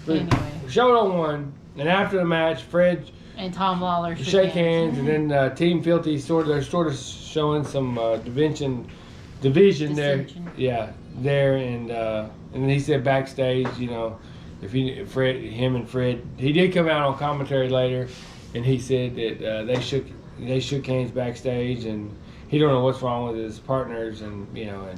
Anyway. Shoto won, and after the match, Fred And Tom Lawler shake hands, and then Team Filthy they're sort of showing some division there. Dissension. Yeah, there, and then he said backstage, you know, if him and Fred, he did come out on commentary later, and he said that they shook hands backstage, and he don't know what's wrong with his partners, and you know.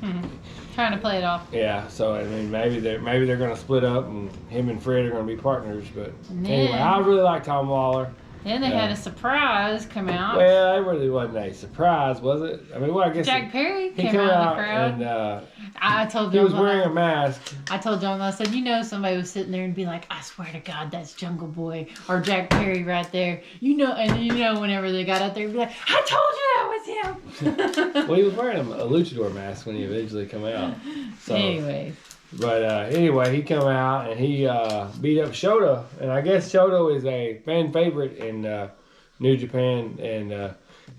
Mhm. Trying to play it off. Yeah, so I mean, maybe they're gonna split up, and him and Fred are gonna be partners. But And anyway, then- I really like Tom Lawler. Then they had a surprise come out. Well, it really wasn't a surprise, was it? I mean, well, I guess Jack Perry he came came out of out the crowd. and I told he John was wearing a mask. I told John, I said, somebody was sitting there and be like, I swear to God, that's Jungle Boy or Jack Perry right there. And whenever they got out there, be like, I told you that was him. Well, he was wearing a luchador mask when he eventually come out. So, Anyways. but anyway, he come out and he beat up Shota, and I guess Shota is a fan favorite in New Japan, and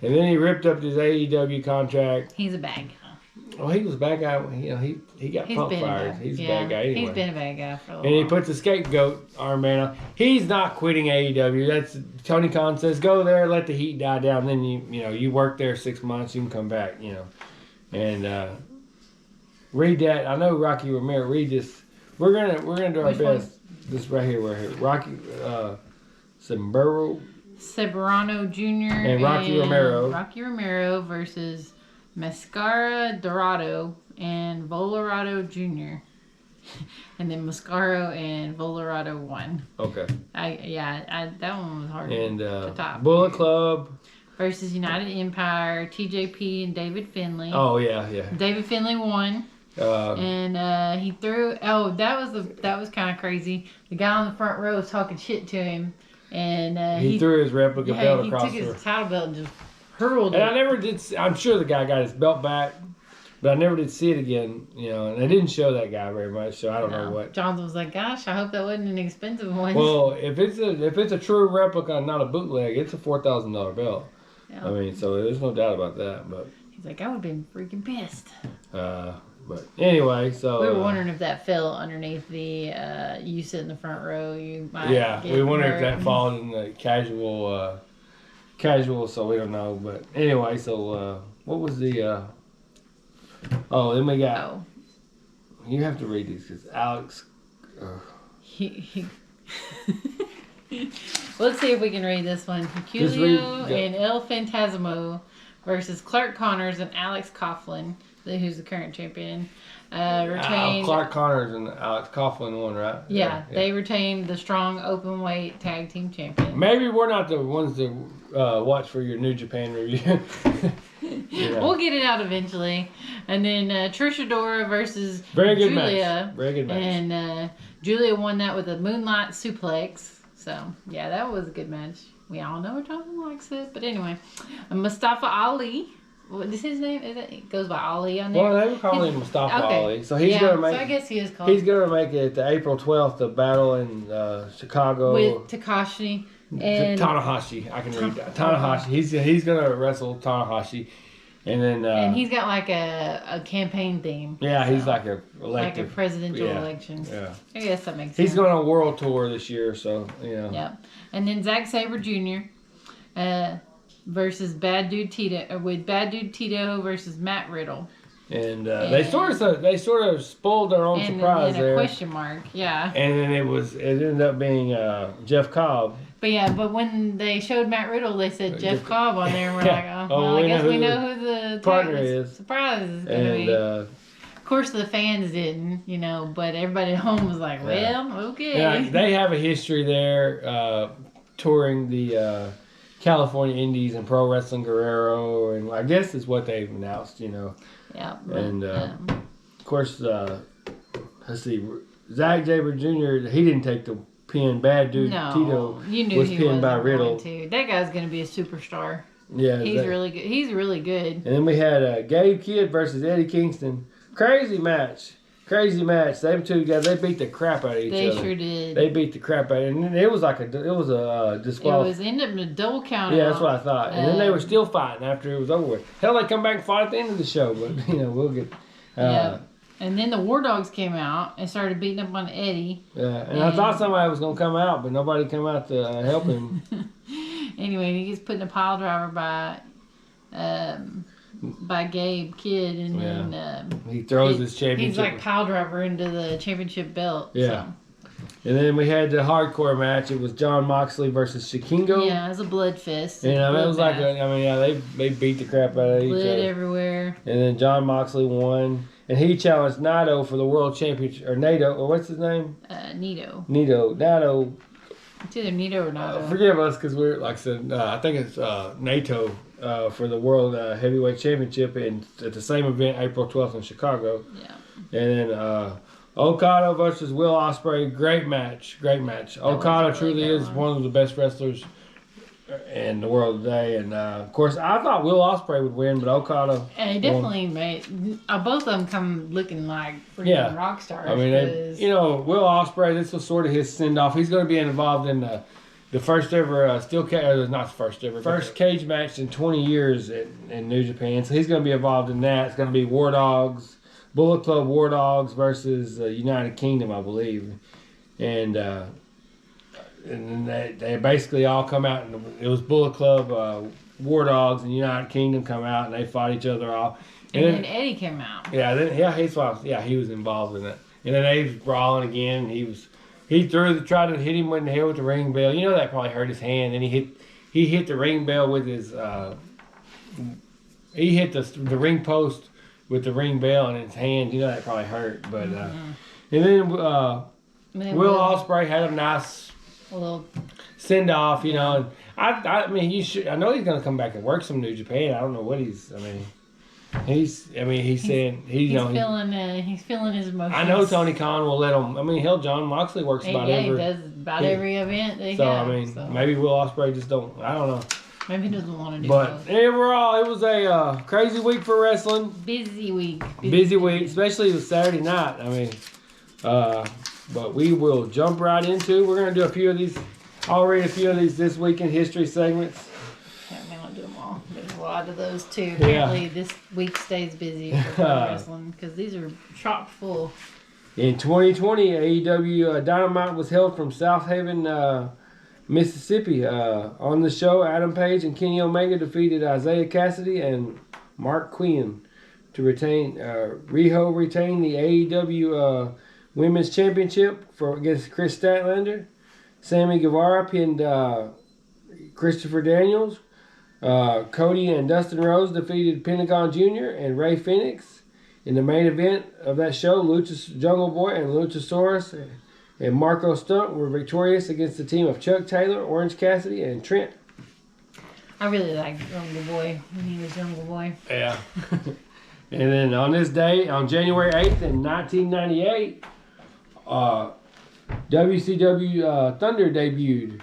then he ripped up his AEW contract. He's a bad guy. Well, he was a bad guy. You know, he got pump fired. He's a bad guy anyway. He's been a bad guy for a And little he while. puts the scapegoat armband on. He's not quitting AEW. That's Tony Khan says, go there, let the heat die down. Then you work there 6 months, you can come back. And read that. I know Rocky Romero. Read this. We're gonna do our Which best. This right here. Rocky Severano Jr. And Rocky Romero. Rocky Romero versus Mascara Dorado and Volarado Jr. And then Mascaro and Volarado won. Okay. That one was hard And to top. Bullet Club Versus United Empire, TJP and David Finlay. Oh yeah. David Finlay won. And he threw. Oh, that was kind of crazy. The guy on the front row was talking shit to him, and he threw his replica belt across. He took his title belt and just hurled and it. I never did. I'm sure the guy got his belt back, but I never did see it again. And they didn't show that guy very much, so I don't know what. Johnson was like, "Gosh, I hope that wasn't an expensive one." Well, if it's a true replica, not a bootleg, it's a $4,000 belt. Yeah. I mean, so there's no doubt about that. But he's like, I would have been freaking pissed. But anyway, so we were wondering if that fell underneath the you sit in the front row. You might we wonder if that falls in the casual. So we don't know. But anyway, so what was the? Then we got. You have to read these because Alex. Let's see if we can read this one. Julio and El Fantasmo versus Clark Connors and Alex Coughlin, who's the current champion. Retained Clark Connors and Alex Coughlin won, right? Yeah, they retained the strong open weight tag team champion. Maybe we're not the ones to watch for your New Japan review. We'll get it out eventually. And then Trish Adora versus Very good Julia. match. Very good match. And Julia won that with a moonlight suplex. So, yeah, that was a good match. We all know Jonathan likes it. But anyway, Mustafa Ali. What is his name? It goes by Ali on there. Well, they were calling him Mustafa Ali. So he's gonna make. So I guess he is called. He's gonna make it to April 12th. The battle in Chicago with Takashi and Tanahashi. I can read that. Tanahashi. He's gonna wrestle Tanahashi, and then. And he's got like a campaign theme. Yeah, he's like a elective. Like a presidential election. Yeah. I guess that makes sense. He's going on a world tour this year, so Yeah, and then Zack Sabre Jr. Versus Bad Dude Tito, with Bad Dude Tito versus Matt Riddle. And they sort of spoiled their own surprise and a there. Question mark, yeah. And then it ended up being Jeff Cobb. But when they showed Matt Riddle, they said Jeff Cobb on there, and we're like, I guess we know who the partner is. Surprise is going to be. Of course, the fans didn't, but everybody at home was like, well, okay. Yeah, they have a history there touring the California Indies and Pro Wrestling Guerrero, and I guess is what they've announced, Yeah. And of course, let's see, Zack Sabre Jr. He didn't take the pin. Bad Dude Tito was pinned by Riddle. That guy's going to be a superstar. Yeah, he's really good. He's really good. And then we had Gabe Kidd versus Eddie Kingston. Crazy match. Them two guys, they beat the crap out of each other. They sure did. They beat the crap out of it. And it was a disqualification. It ended up in a double count. Yeah, that's what I thought. And then they were still fighting after it was over with. Hell, they come back and fight at the end of the show, but we'll get. Yeah. And then the War Dogs came out and started beating up on Eddie. Yeah, and I thought somebody was gonna come out, but nobody came out to help him. Anyway, he gets put in a pile driver by Gabe Kidd, and then he throws his championship. He's like pile driver into the championship belt. Yeah. So. And then we had the hardcore match. It was Jon Moxley versus Shikingo. Yeah, it was a blood fest. And it was like they beat the crap out of each other. Blood everywhere. And then Jon Moxley won. And he challenged Naito for the world championship. Or Naito, or what's his name? Naito. Naito. It's either Naito or Naito. Forgive us, because we're, like I said, I think it's Naito for the world heavyweight championship at the same event, April 12th in Chicago. Yeah. And then Okada versus Will Ospreay. Great match. Okada truly is one of the best wrestlers in the world today, and of course I thought Will Ospreay would win, but Okada. And he definitely made both of them come looking like freaking rock stars. I mean, Will Ospreay. This was sort of his send off. He's going to be involved in the first ever first cage match in 20 years in New Japan. So he's going to be involved in that. It's going to be War Dogs, Bullet Club War Dogs versus United Kingdom, I believe, and then they basically all come out, and it was Bullet Club, War Dogs, and United Kingdom come out, and they fought each other off. And then Eddie came out. Yeah, he was involved in it. And then they was brawling again. He tried to hit him in the head with the ring bell. That probably hurt his hand. And he hit the ring bell with his he hit the ring post with the ring bell in his hand. That probably hurt. But and then Will Ospreay had a nice little send off, And I mean, I know he's gonna come back and work some New Japan. I don't know what he's saying he's feeling his emotions. I know Tony Khan will let him. I mean, Jon Moxley works he does about every event they have. Maybe Will Ospreay just don't. I don't know. Maybe he doesn't want to do But both. overall, it was a crazy week for wrestling. Busy week, especially the Saturday night. I mean, but we will jump right into. We're gonna do a few of these. I'll read a few of these this week in history segments. Yeah, we don't do them all. There's a lot of those too. Apparently, this week stays busy for wrestling because these are chock full. In 2020, AEW Dynamite was held from South Haven, Mississippi. On the show, Adam Page and Kenny Omega defeated Isaiah Cassidy and Mark Quinn to retain. Riho retained the AEW Women's Championship against Chris Statlander. Sammy Guevara pinned Christopher Daniels. Cody and Dustin Rhodes defeated Pentagon Jr. and Ray Phoenix. In the main event of that show, Jungle Boy and Luchasaurus and Marco Stunt were victorious against the team of Chuck Taylor, Orange Cassidy, and Trent. I really liked Jungle Boy when he was Jungle Boy. Yeah. And then on this day, on January 8th in 1998, WCW Thunder debuted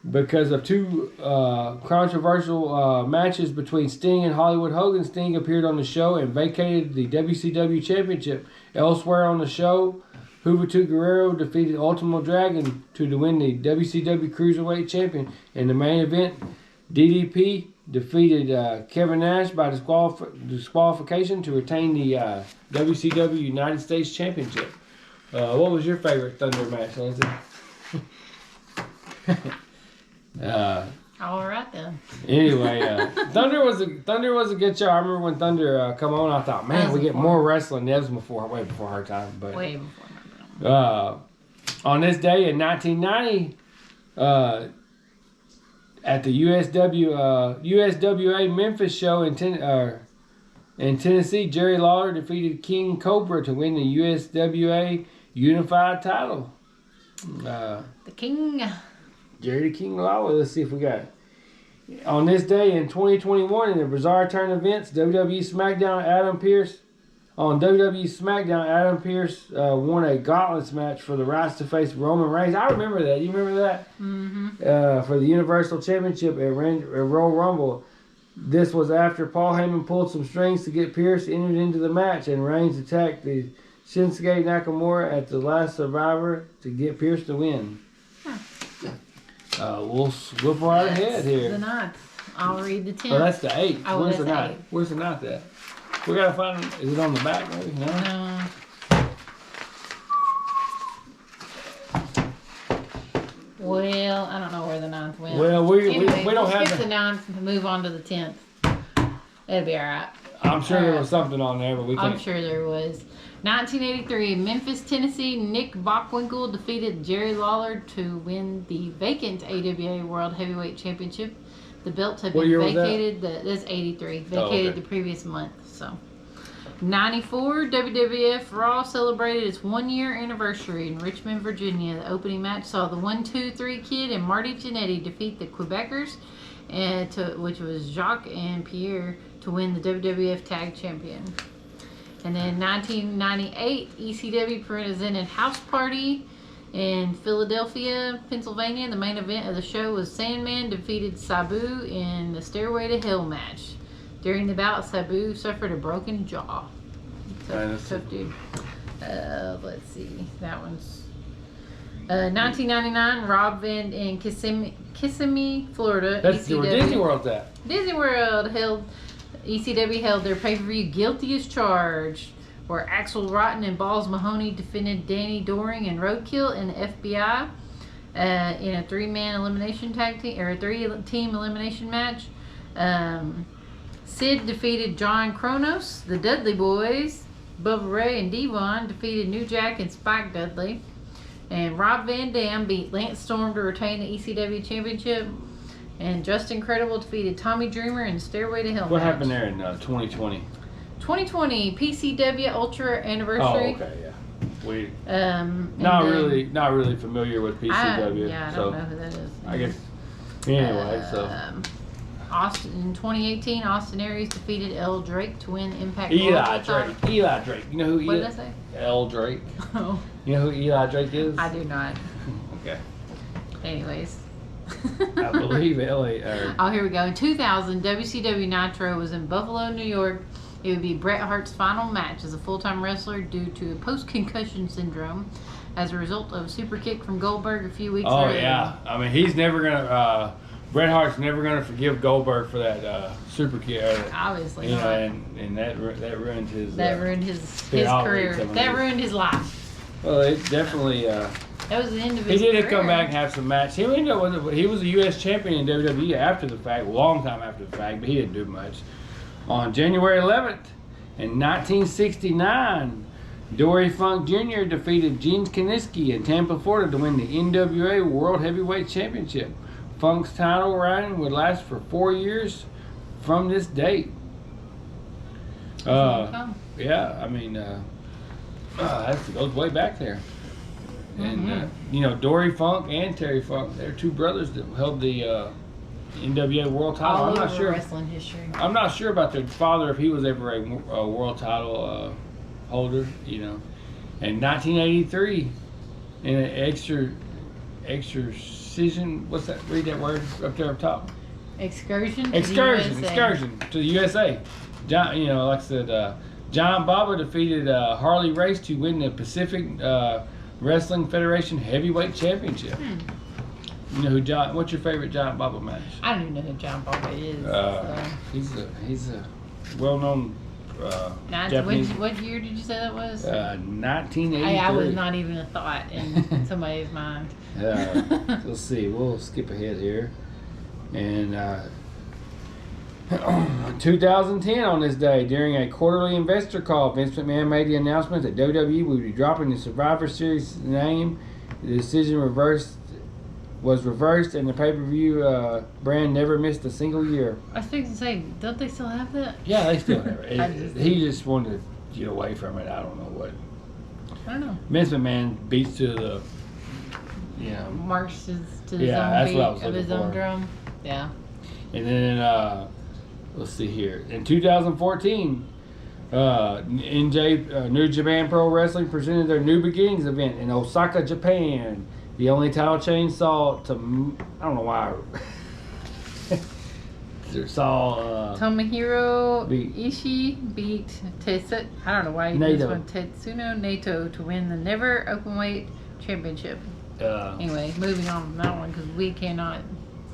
because of two controversial matches between Sting and Hollywood Hogan. Sting appeared on the show and vacated the WCW Championship. Elsewhere on the show, Juventud Guerrero defeated Ultimo Dragon to win the WCW Cruiserweight Champion. In the main event, DDP defeated Kevin Nash by disqualification to retain the WCW United States Championship. What was your favorite Thunder match, Lindsay? All right then. Anyway, Thunder was a good show. I remember when Thunder come on, I thought, man, we get more wrestling. That was way before her time. But way before my time. On this day in 1990, at the USWA Memphis show in Tennessee, Jerry Lawler defeated King Cobra to win the USWA Unified title. The King. Jerry the King Lawler. Let's see if we got it. On this day in 2021, in the Bizarre Turn events, WWE Smackdown, Adam Pearce won a Gauntlets match for the rights to face Roman Reigns. I remember that. You remember that? Mm-hmm. For the Universal Championship at Royal Rumble. This was after Paul Heyman pulled some strings to get Pearce entered into the match, and Reigns attacked the Shinsuke Nakamura at the last Survivor to get Pearce to win. We'll flip right ahead here. The 9th. I'll read the 10th. Oh, that's the 8th. Oh, Where's the 9th? 8th. Where's the 9th at? We gotta find. Is it on the back? Maybe no. Well, I don't know where the 9th went. Well, we don't have skip the 9th and move on to the 10th. It'll be all right. I'm sure there was something on there, but we can't. I'm sure there was. 1983, Memphis, Tennessee, Nick Bockwinkel defeated Jerry Lawler to win the vacant AWA World Heavyweight Championship. The belts had been vacated. That's 83. Vacated the previous month. So, 94, WWF Raw celebrated its 1-year anniversary in Richmond, Virginia. The opening match saw the 1-2-3 Kid and Marty Jannetty defeat the Quebecers, which was Jacques and Pierre, to win the WWF Tag Champion. And then 1998, ECW presented House Party in Philadelphia, Pennsylvania. The main event of the show was Sandman defeated Sabu in the Stairway to Hell match. During the bout, Sabu suffered a broken jaw. Tough dude. Let's see. That one's 1999. Rob Van in Kissimmee, Florida. That's where Disney World's at. Disney World ECW held their pay-per-view Guilty as Charged, where Axel Rotten and Balls Mahoney defended Danny Doring and Roadkill and the FBI in a 3-man elimination tag team, or a 3-team elimination match. Sid defeated John Kronos. The Dudley Boys, Bubba Ray and Devon, defeated New Jack and Spike Dudley. And Rob Van Dam beat Lance Storm to retain the ECW Championship. And Justin Credible defeated Tommy Dreamer in Stairway to Hell What match. happened there in 2020? 2020 PCW Ultra Anniversary. Oh, okay, yeah. We not really familiar with PCW. I don't know who that is. I guess anyway. In 2018, Austin Aries defeated L. Drake to win Impact. Eli Drake. You know who? What did I say? L. Drake. Oh. You know who Eli Drake is? I do not. Okay. Anyways. I believe Ellie. Oh, here we go. In 2000, WCW Nitro was in Buffalo, New York. It would be Bret Hart's final match as a full-time wrestler due to post-concussion syndrome as a result of a super kick from Goldberg a few weeks earlier. Oh, yeah. I mean, he's never going to... Bret Hart's never going to forgive Goldberg for that super kick. Obviously you not. know, and that ruined his... That ruined his career. That ruined his life. Well, it definitely... That was the end of his career. He did come back and have some matches. He was a U.S. champion in WWE after the fact, a long time after the fact, but he didn't do much. On January 11th, in 1969, Dory Funk Jr. defeated Gene Kiniski in Tampa, Florida to win the NWA World Heavyweight Championship. Funk's title reign would last for 4 years from this date. Yeah, I mean, that goes way back there. And, Dory Funk and Terry Funk, they're two brothers that held the NWA World title. I'm not sure. Wrestling history. I'm not sure about their father, if he was ever a world title holder, In 1983, in an exorcism, what's that? Read that word up there up top. Excursion to the USA. John, like I said, John Baba defeated Harley Race to win the Pacific Wrestling Federation Heavyweight Championship. You know who John? What's your favorite John Baba match? I don't even know who John Baba is. He's a well-known Japanese. What year did you say that was? 1983. I was not even a thought in somebody's mind. Let's see. We'll skip ahead here. And 2010 on this day, during a quarterly investor call, Vince McMahon made the announcement that WWE would be dropping the Survivor Series name. The decision was reversed, and the pay-per-view brand never missed a single year. I was thinking to say, don't they still have that? Yeah, they still have it. He just wanted to get away from it. I don't know what. I don't know. Vince McMahon beats to the, marches to the that's what I was of his looking own for. drum. Yeah. And then let's see here. In 2014, New Japan Pro Wrestling presented their New Beginnings event in Osaka, Japan. The only title change saw I don't know why. Tomohiro Ishii beat I don't know why he did this one. Tetsuno Naito to win the Never Openweight Championship. Anyway, moving on from that one because we cannot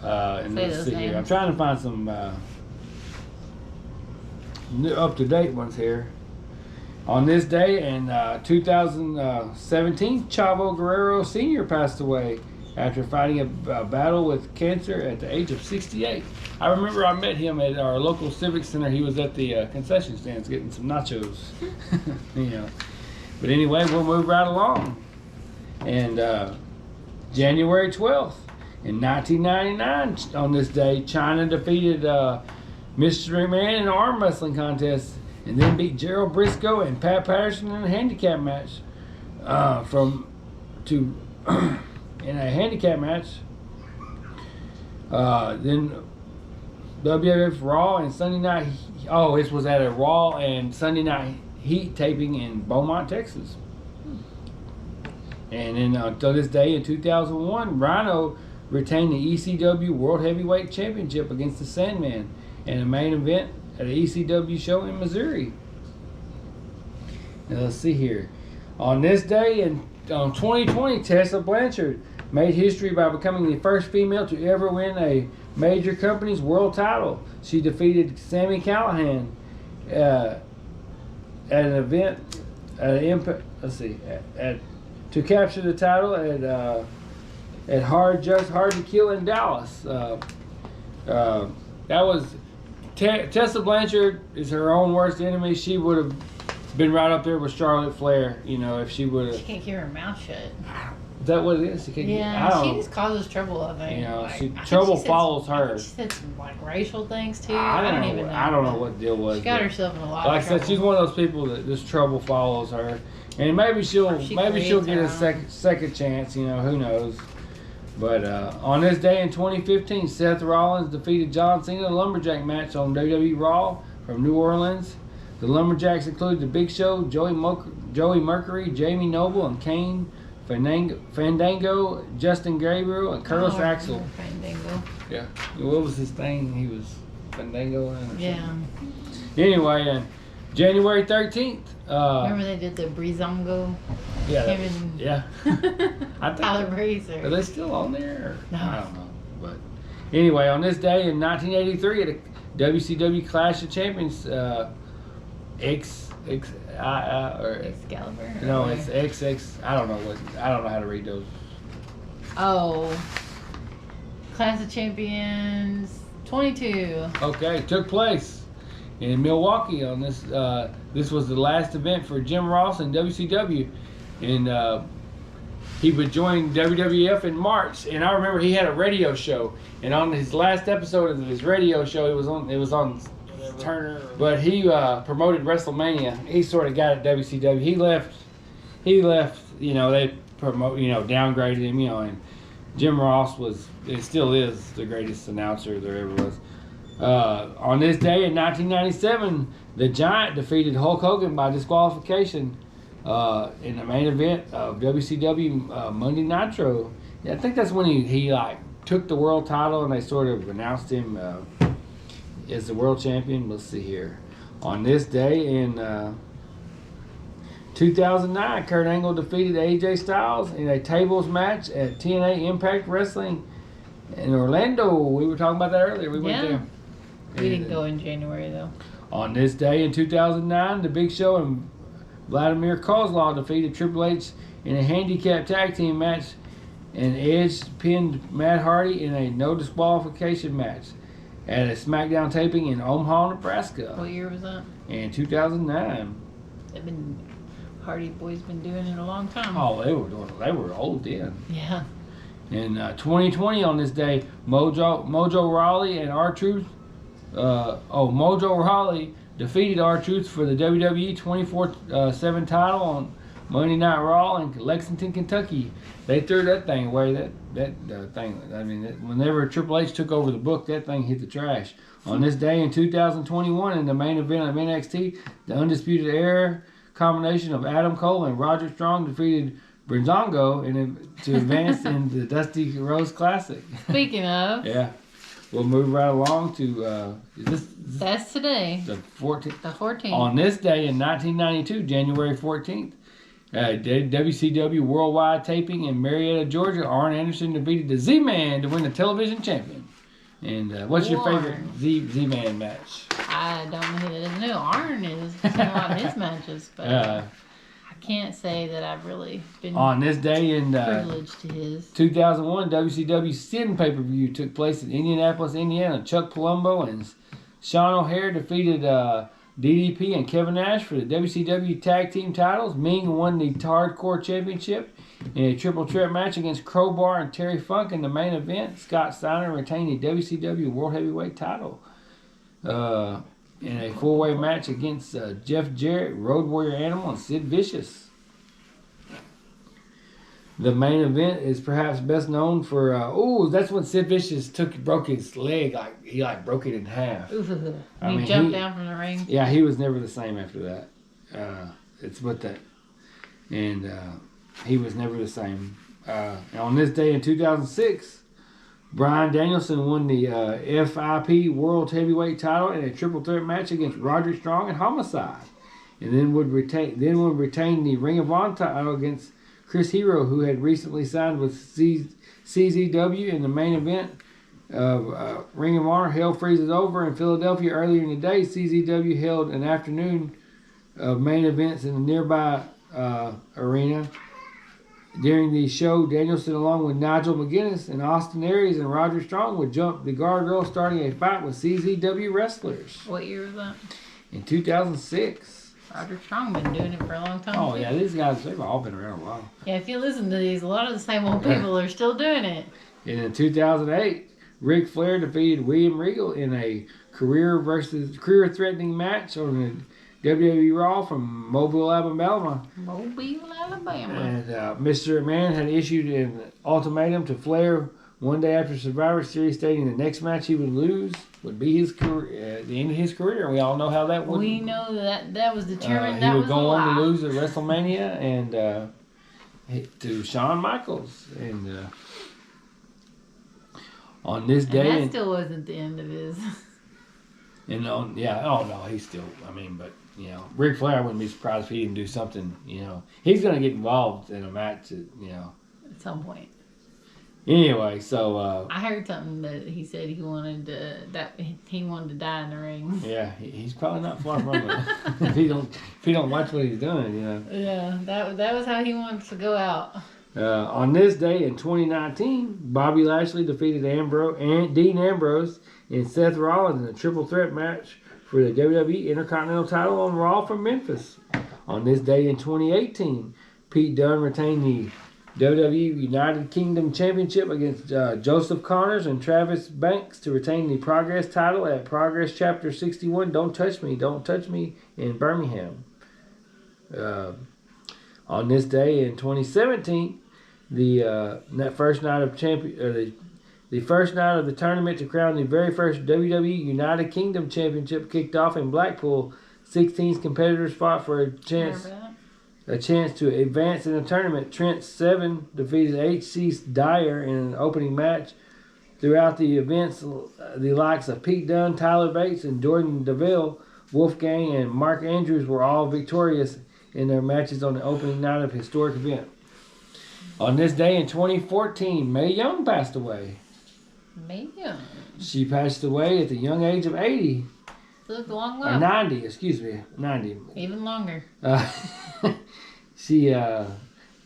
and say let's those see names. here. I'm trying to find some up-to-date ones here. On this day in 2017, Chavo Guerrero Sr. passed away after fighting a battle with cancer at the age of 68. I remember I met him at our local civic center. He was at the concession stands getting some nachos. But anyway, we'll move right along. And January 12th, in 1999, on this day, China defeated Mr. McMahon in an arm wrestling contest, and then beat Gerald Briscoe and Pat Patterson in a handicap match. In a handicap match. Then WWF Raw and Sunday Night. Oh, this was at a Raw and Sunday Night Heat taping in Beaumont, Texas. And then until this day in 2001, Rhino retained the ECW World Heavyweight Championship against the Sandman in a main event at an ECW show in Missouri. Now let's see here. On this day in 2020, Tessa Blanchard made history by becoming the first female to ever win a major company's world title. She defeated Sami Callihan at an event to capture the title at Hard to Kill in Dallas. That was Tessa Blanchard is her own worst enemy. She would have been right up there with Charlotte Flair, if she would have. She can't keep her mouth shut. Is that what it is? She just causes trouble, I think. Trouble follows her. She said some racial things too. I don't even know. I don't know what the deal was. She got herself in a lot of trouble. Like I said, she's one of those people that just trouble follows her, and maybe she'll get a second chance. Who knows? But on this day in 2015, Seth Rollins defeated John Cena in a lumberjack match on WWE Raw from New Orleans. The lumberjacks include The Big Show, Joey Mercury, Jamie Noble, and Kane, Fandango, Justin Gabriel, and Curtis Axel. Fandango. Yeah. What was his thing? He was Fandango or something. Yeah. Anyway, January 13th. Remember they did the Breezango? Yeah. Yeah. I think Tyler Breeze. Are they still on there? No. I don't know. But anyway, on this day in 1983 at a WCW Clash of Champions, Excalibur. No, it's XX. I don't know how to read those. Oh. Clash of Champions 22. Okay, took place in Milwaukee on this. This was the last event for Jim Ross in WCW, and he would join WWF in March. And I remember he had a radio show, and on his last episode of his radio show, it was on Turner, but he promoted WrestleMania. He sort of got at WCW. He left. They downgraded him. And Jim Ross it still is the greatest announcer there ever was. On this day in 1997, the Giant defeated Hulk Hogan by disqualification in the main event of WCW Monday Nitro. Yeah, I think that's when he took the world title and they sort of announced him as the world champion. Let's see here. On this day in 2009, Kurt Angle defeated AJ Styles in a tables match at TNA Impact Wrestling in Orlando. We were talking about that earlier. We went there. We didn't go in January though. On this day in 2009, The Big Show and Vladimir Kozlov defeated Triple H in a handicap tag team match and Edge pinned Matt Hardy in a no disqualification match at a Smackdown taping in Omaha, Nebraska. What year was that? In 2009. Hardy Boys been doing it a long time. Oh, they were old then. Yeah. In 2020 on this day, Mojo Rawley and R-Truth, Mojo Rawley defeated R-Truth for the WWE 24/7 title on Monday Night Raw in Lexington, Kentucky. They threw that thing away. That thing. I mean, whenever Triple H took over the book, that thing hit the trash. On this day in 2021, in the main event of NXT, the Undisputed Era combination of Adam Cole and Roderick Strong defeated Breezango to advance in the Dusty Rhodes Classic. Speaking of. Yeah. We'll move right along to that's today. The 14th. The 14th. On this day in 1992, January 14th, WCW Worldwide taping in Marietta, Georgia, Arn Anderson defeated the Z-Man to win the television champion. And what's your favorite Z-Man match? I don't know who that is. No, Arn is in a lot of his matches, but I can't say that I've really been on this day in privileged to his. 2001, WCW Sin pay-per-view took place in Indianapolis, Indiana. Chuck Palumbo and Sean O'Hare defeated DDP and Kevin Nash for the WCW Tag Team titles. Ming won the Hardcore Championship in a triple threat match against Crowbar and Terry Funk in the main event. Scott Steiner retained the WCW World Heavyweight title in a four-way match against Jeff Jarrett, Road Warrior Animal, and Sid Vicious. The main event is perhaps best known for that's when Sid Vicious broke his leg, he broke it in half. He jumped down from the ring. Yeah, he was never the same after that. He was never the same. On this day in 2006, Bryan Danielson won the FIP World Heavyweight title in a triple threat match against Roderick Strong and Homicide, and then would retain the Ring of Honor title against Chris Hero, who had recently signed with CZW. In the main event of Ring of Honor Hell Freezes Over in Philadelphia earlier in the day, CZW held an afternoon of main events in the nearby arena. During the show, Danielson, along with Nigel McGuinness and Austin Aries and Roger Strong, would jump the guardrail, starting a fight with CZW wrestlers. What year was that? In 2006. Roger Strong been doing it for a long time. Oh, yeah, these guys, they've all been around a while. Yeah, if you listen to these, a lot of the same old people are still doing it. And in 2008, Ric Flair defeated William Regal in a career-threatening match on the WWE Raw from Mobile, Alabama. Mobile, Alabama. And Mr. McMahon had issued an ultimatum to Flair one day after Survivor Series, stating the next match he would lose would be his career, the end of his career. And we all know how that would. We know that was determined. He would go on to lose at WrestleMania and to Shawn Michaels. And on this day, and that still wasn't the end of his. He's still. But. Ric Flair, I wouldn't be surprised if he didn't do something. He's going to get involved in a match. At some point. Anyway, so I heard something that he said he wanted to die in the ring. Yeah, he's probably not far from it. if he don't watch what he's doing, Yeah, that was how he wants to go out. On this day in 2019, Bobby Lashley defeated Dean Ambrose and Seth Rollins in a triple threat match for the WWE Intercontinental title on Raw from Memphis. On this day in 2018, Pete Dunne retained the WWE United Kingdom Championship against Joseph Connors and Travis Banks to retain the Progress title at Progress Chapter 61, Don't Touch Me, in Birmingham. On this day in 2017, the first night of the tournament to crown the very first WWE United Kingdom Championship kicked off in Blackpool. 16 competitors fought for a chance to advance in the tournament. Trent Seven defeated H.C. Dyer in an opening match. Throughout the events, the likes of Pete Dunne, Tyler Bates, and Jordan Deville, Wolfgang, and Mark Andrews were all victorious in their matches on the opening night of the historic event. On this day in 2014, Mae Young passed away. Mae Young. She passed away at the young age of 80. Lived a long life. 90, excuse me. 90. Even longer. She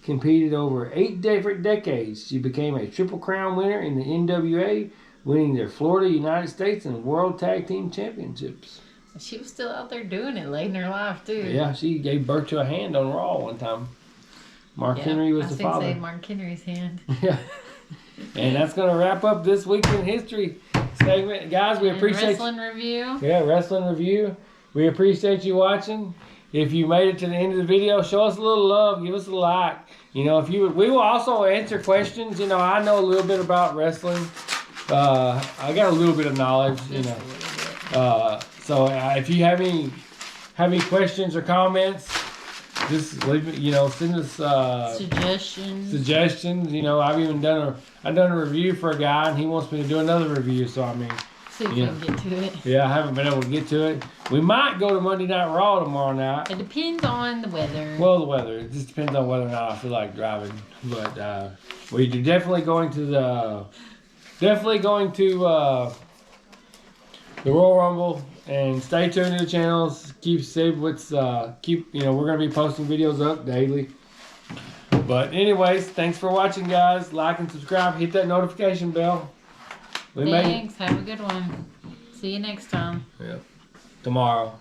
competed over 8 different decades. She became a Triple Crown winner in the NWA, winning the Florida, United States, and World Tag Team Championships. She was still out there doing it late in her life, too. Yeah, she gave birth to a hand on Raw one time. Mark Henry was the father. I was say Mark Henry's hand. Yeah. And that's going to wrap up this week in history segment. Guys, we appreciate wrestling review. Yeah, wrestling review. We appreciate you watching. If you made it to the end of the video, show us a little love. Give us a like. You know, if you would, we will also answer questions. You know, I know a little bit about wrestling. I got a little bit of knowledge. You know, so if you have any questions or comments, just leave it. You know, send us suggestions. You know, I've done a review for a guy, and he wants me to do another review. So I mean. See if we can get to it. Yeah, I haven't been able to get to it. We might go to Monday Night Raw tomorrow night. It depends on the weather. Well, the weather. It just depends on whether or not I feel like driving. But we're definitely going to the Royal Rumble. And stay tuned to the channels. Keep you know, we're gonna be posting videos up daily. But anyways, thanks for watching, guys. Like and subscribe. Hit that notification bell. Thanks. Have a good one. See you next time. Yeah. Tomorrow.